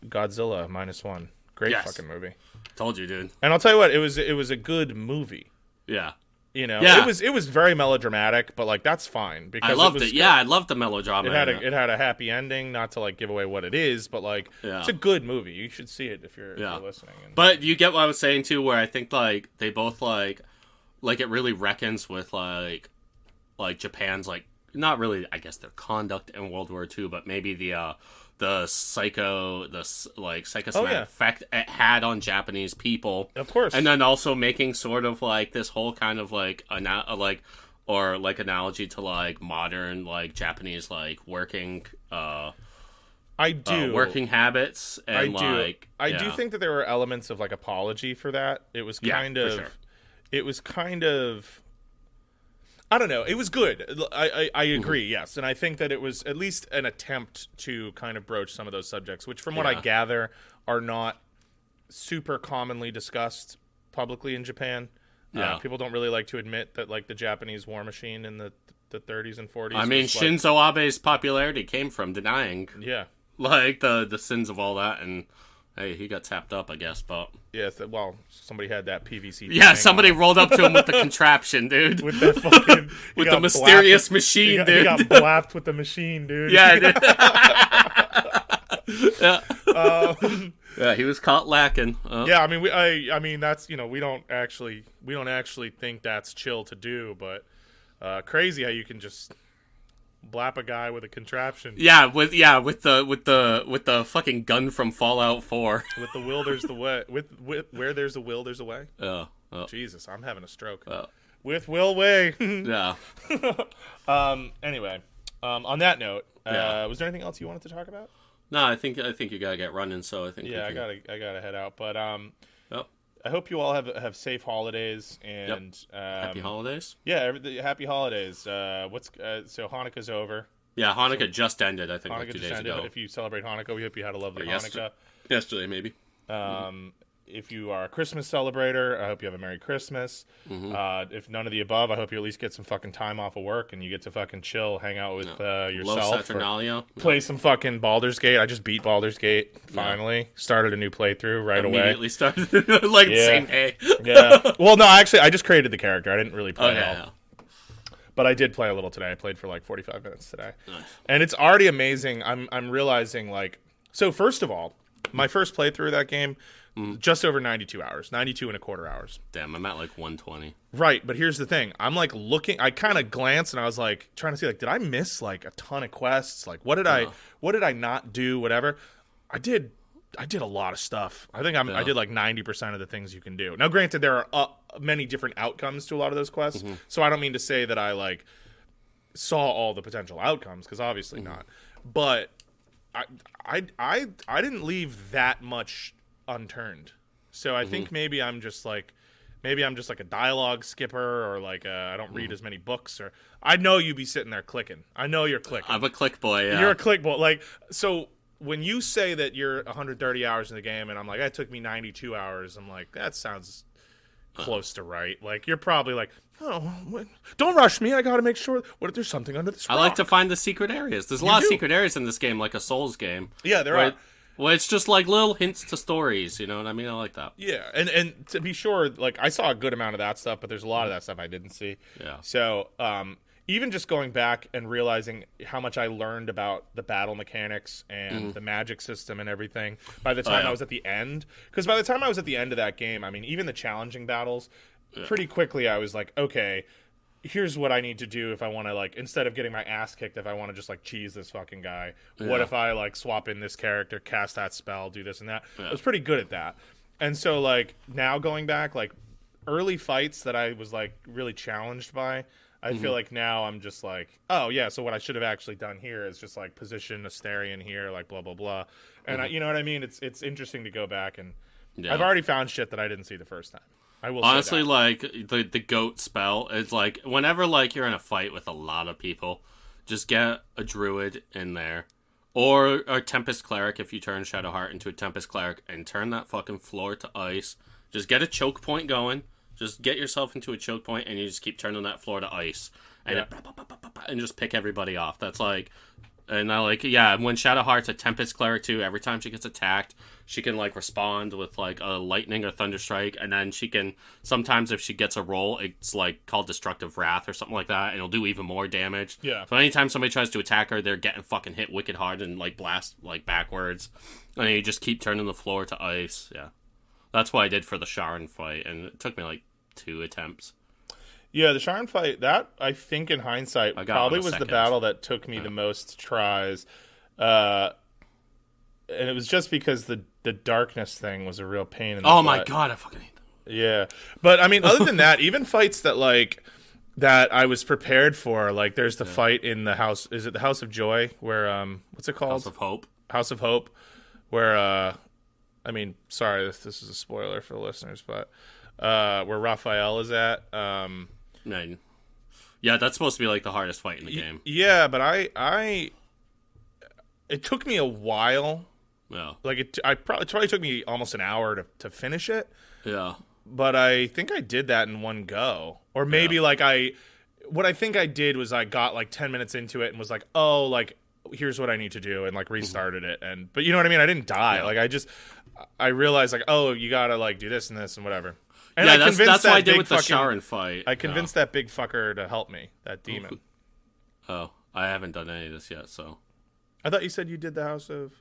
Godzilla -1. Great Yes. fucking movie. Told you, dude. And I'll tell you what, it was a good movie. Yeah. You know, Yeah. it was very melodramatic, but like that's fine because I loved was it. Yeah, I loved the melodrama. It had a happy ending. Not to like give away what it is, but like Yeah. it's a good movie. You should see it if you're listening. And, But you get what I was saying too, where I think like they both like it really reckons with like Japan's like not really I guess their conduct in World War II, but maybe the psychosomatic effect it had on Japanese people, of course. and then also making sort of like this whole kind of like analogy to like modern like Japanese like working I do working habits and I do. like I do think that there were elements of like apology for that. It was kind of, for sure. it was kind of, I don't know. It was good. I Mm-hmm. agree. Yes, and I think that it was at least an attempt to kind of broach some of those subjects, which, from what I Yeah. gather, are not super commonly discussed publicly in Japan. Yeah. People don't really like to admit that, like the Japanese war machine in the 30s and 40s. I mean, was, like, Shinzo Abe's popularity came from denying yeah. like the sins of all that, and hey, he got tapped up, I guess. But Yeah, well, somebody had that PVC. yeah, thing somebody on rolled up to him with the contraption, dude. with that fucking he With got the mysterious blapped- machine, he dude. got blapped with the machine, dude. Yeah, dude. Yeah. Yeah, he was caught lacking. Yeah, I mean, I mean, that's we don't actually think that's chill to do, but crazy how you can just blap a guy with a contraption. Yeah, with the fucking gun from Fallout 4. With the will, there's the way. With where there's a will, there's a way. Oh. Jesus, I'm having a stroke. Oh. With Will Way. Yeah. Anyway, on that note, Yeah. was there anything else you wanted to talk about? No, I think you gotta get running. So I think. Yeah, we can... I gotta head out, but Yep. I hope you all have safe holidays and Happy holidays. Yeah, happy holidays. So Hanukkah's over. Yeah, Hanukkah just ended. I think Hanukkah like 2 just days ended, ago. but if you celebrate Hanukkah, we hope you had a lovely Or Hanukkah. Yesterday, maybe. If you are a Christmas celebrator, I hope you have a Merry Christmas. If none of the above, I hope you at least get some fucking time off of work and you get to fucking chill, hang out with Low yourself. Saturnalia. Play some fucking Baldur's Gate. I just beat Baldur's Gate, finally. Started a new playthrough right away. Immediately started like Yeah. same day. Yeah. Well, no, actually, I just created the character. I didn't really play Okay. it all. But I did play a little today. I played for like 45 minutes today. Nice. And it's already amazing. I'm realizing, like... So, first of all, my first playthrough of that game, just over 92 hours. 92 and a quarter hours. Damn, I'm at like 120. Right, but here's the thing. I'm like looking... I kind of glanced and I was like, trying to see, like, did I miss like a ton of quests? Like, what did I not do? Whatever. I did a lot of stuff. I think I did like 90% of the things you can do. Now, granted, there are many different outcomes to a lot of those quests, so I don't mean to say that I like saw all the potential outcomes, because obviously not. but I didn't leave that much unturned. So I think maybe I'm just like a dialogue skipper, or like I don't read as many books, or I know you be sitting there clicking. I know you're clicking. I'm a click boy. Yeah. You're a click boy. Like, so when you say that you're 130 hours in the game, and I'm like, that took me 92 hours, I'm like, that sounds close to right. Like, you're probably like, oh, what? Don't rush me. I got to make sure. What if there's something under this rock? I like to find the secret areas. There's a lot of secret areas in this game, like a Souls game. Yeah, there are. Well, it's just like little hints to stories, you know what I mean? I like that. Yeah, and to be sure, like, I saw a good amount of that stuff, but there's a lot of that stuff I didn't see. Yeah. So, even just going back and realizing how much I learned about the battle mechanics and the magic system and everything by the time I was at the end. Because by the time I was at the end of that game, I mean, even the challenging battles, pretty quickly I was like, okay, here's what I need to do if I want to, like, instead of getting my ass kicked, if I want to just, like, cheese this fucking guy, what if I, like, swap in this character, cast that spell, do this and that? I was pretty good at that. And so, like, now going back, like, early fights that I was, like, really challenged by, I feel like now I'm just like, oh, yeah, so what I should have actually done here is just, like, position Astarion here, like, blah, blah, blah. And, you know what I mean? It's interesting to go back, and I've already found shit that I didn't see the first time. I will honestly, say that. like, the goat spell is like, whenever, like, you're in a fight with a lot of people, just get a druid in there, or a Tempest Cleric if you turn Shadowheart into a Tempest Cleric, and turn that fucking floor to ice. Just get a choke point going. Just get yourself into a choke point, and you just keep turning that floor to ice, and and just pick everybody off. That's like, and I like, yeah. When Shadowheart's a Tempest Cleric too, every time she gets attacked, she can like respond with like a lightning or thunder strike, and then she can sometimes if she gets a roll, it's like called Destructive Wrath or something like that, and it'll do even more damage. Yeah. So anytime somebody tries to attack her, they're getting fucking hit wicked hard and like blast like backwards, and you just keep turning the floor to ice. Yeah. That's what I did for the Sharon fight, and it took me like 2 attempts. Yeah, the Sharon fight, that, I think in hindsight, probably was the battle that took me the most tries. And it was just because the darkness thing was a real pain in the butt. My god, I fucking hate them. Yeah. But, I mean, other than that, even fights that, like, that I was prepared for, like, there's the fight in the house, is it the House of Joy, where, what's it called? House of Hope. House of Hope, where, I mean, sorry, this is a spoiler for the listeners, but where Raphael is at. Yeah, that's supposed to be like the hardest fight in the game. Yeah, but it took me a while. Yeah, like it probably took me almost an hour to finish it. Yeah, but I think I did that in one go, or maybe what I think I did was I got like 10 minutes into it and was like, oh, like here's what I need to do, and like restarted it, but you know what I mean? I didn't die. Like I realized like, oh, you gotta like do this and this and whatever. And yeah, that's what I did with the Sharon fight. I convinced that big fucker to help me, that demon. Oh, I haven't done any of this yet, so. I thought you said you did the House of...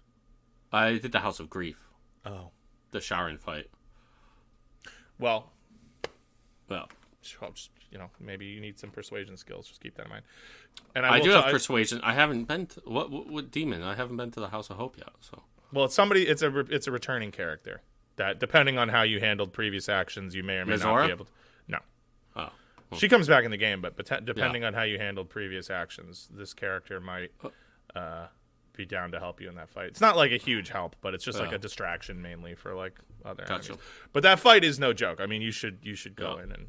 I did the House of Grief. Oh. The Sharon fight. Well, just, maybe you need some persuasion skills. Just keep that in mind. And I do have persuasion. I haven't been to... What demon? I haven't been to the House of Hope yet, so... Well, it's a returning character that, depending on how you handled previous actions, you may or may not be able to. No. Oh. She comes back in the game, but depending on how you handled previous actions, this character might be down to help you in that fight. It's not like a huge help, but it's just like a distraction mainly for like other enemies. But that fight is no joke. I mean, you should go in and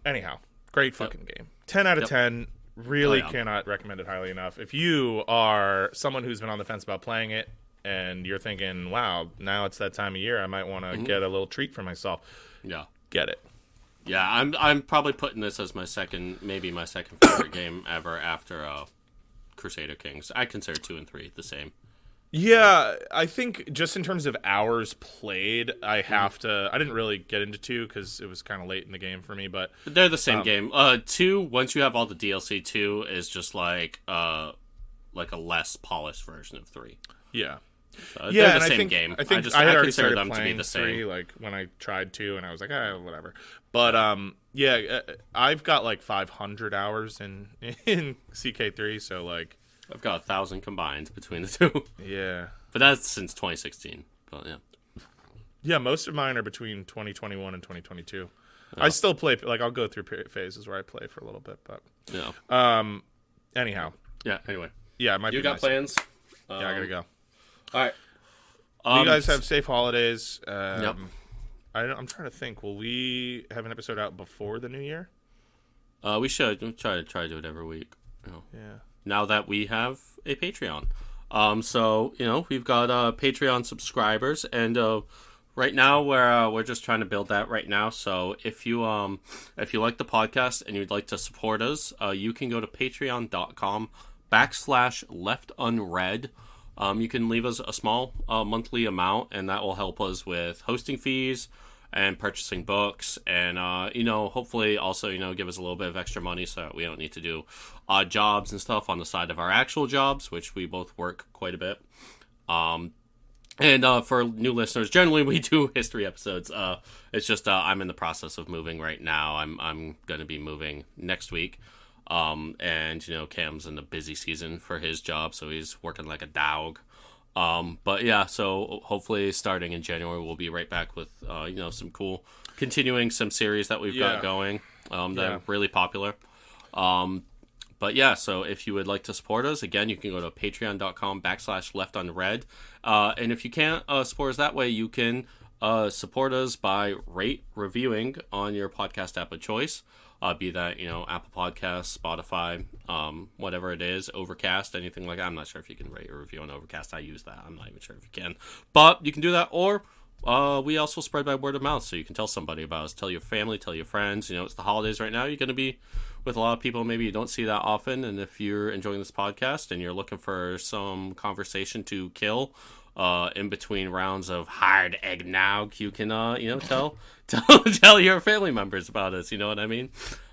anyhow, great fucking game. 10 out of 10. Really cannot recommend it highly enough. If you are someone who's been on the fence about playing it and you're thinking, wow, now it's that time of year, I might want to get a little treat for myself. Yeah. Get it. Yeah, I'm probably putting this as my second favorite game ever after Crusader Kings. I consider 2 and 3 the same. Yeah, I think just in terms of hours played, I didn't really get into 2 because it was kind of late in the game for me, but... They're the same game. 2, once you have all the DLC, 2 is just like a less polished version of 3. Yeah. They're the same game. I think I had already started them to be the same. 3, like when I tried 2, and I was like, whatever. But I've got like 500 hours in CK3, so like... I've got 1,000 combined between the 2. Yeah. But that's since 2016. But yeah. Yeah, most of mine are between 2021 and 2022. Yeah. I still play, like, I'll go through phases where I play for a little bit, but... Yeah. Anyhow, Yeah. Anyway, Yeah, it might you be got nice. plans? Yeah, I gotta go. All right. You guys have safe holidays. Yep. I'm trying to think. Will we have an episode out before the new year? We should. We'll try to do it every week. You know. Yeah. Now that we have a Patreon. So, we've got Patreon subscribers, and right now we're just trying to build that right now. So if you like the podcast and you'd like to support us, you can go to patreon.com/leftunread. You can leave us a small monthly amount, and that will help us with hosting fees and purchasing books, and hopefully also give us a little bit of extra money so that we don't need to do odd jobs and stuff on the side of our actual jobs, which we both work quite a bit. And for new listeners, generally we do history episodes. It's just I'm in the process of moving right now. I'm going to be moving next week. And Cam's in the busy season for his job, so he's working like a dog. But yeah, so hopefully starting in January we'll be right back with some cool continuing some series that we've got going that are really popular. But yeah, so if you would like to support us, again, you can go to patreon.com/leftunread. And if you can't support us that way, you can support us by reviewing on your podcast app of choice. Be that, Apple Podcasts, Spotify, whatever it is, Overcast, anything like that. I'm not sure if you can rate or review on Overcast. I use that. I'm not even sure if you can. But you can do that, or we also spread by word of mouth, so you can tell somebody about us. Tell your family, tell your friends. It's the holidays right now. You're going to be with a lot of people maybe you don't see that often, and if you're enjoying this podcast and you're looking for some conversation to kill in between rounds of hard eggnog, you can tell your family members about us. You know what I mean?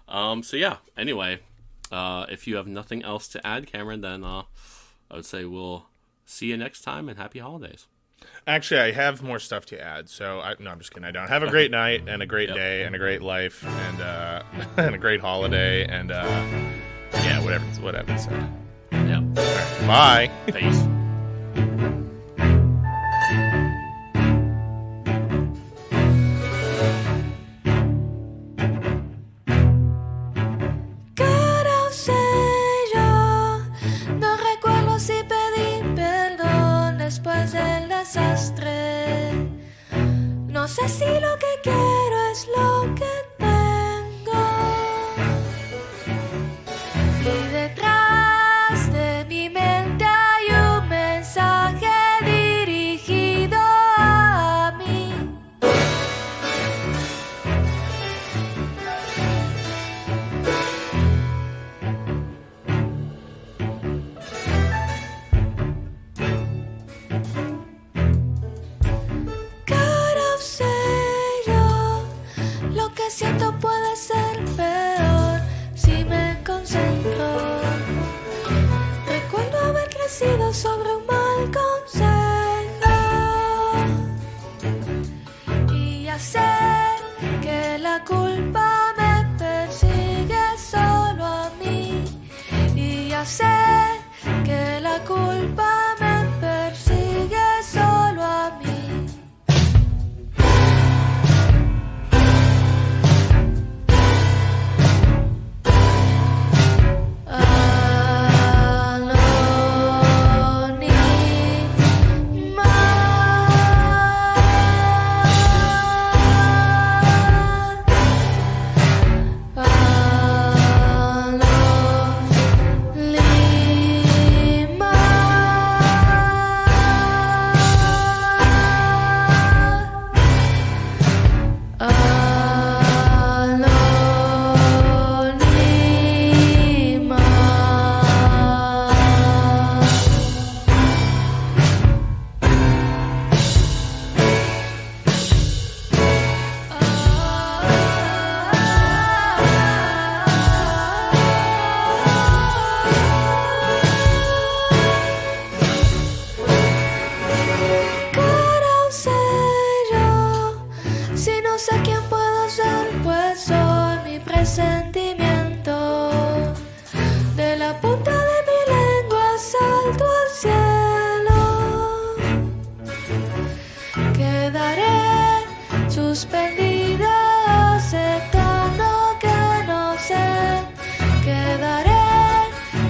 So yeah. Anyway, if you have nothing else to add, Cameron, then I would say we'll see you next time, and happy holidays. Actually, I have more stuff to add. So, no, I'm just kidding. I don't. Have a great night and a great day and a great life and and a great holiday and whatever. So, Yeah. Bye. Peace. No sé si lo que quiero es lo que tengo. Y detrás de mi mente hay un mensaje dirigido a mí. Siento puede ser peor si me concentro. Recuerdo haber crecido sobre un mal consejo y ya sé que la culpa me persigue solo a mí. Y ya sé que la culpa me persigue solo a mí.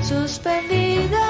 Suspendida vida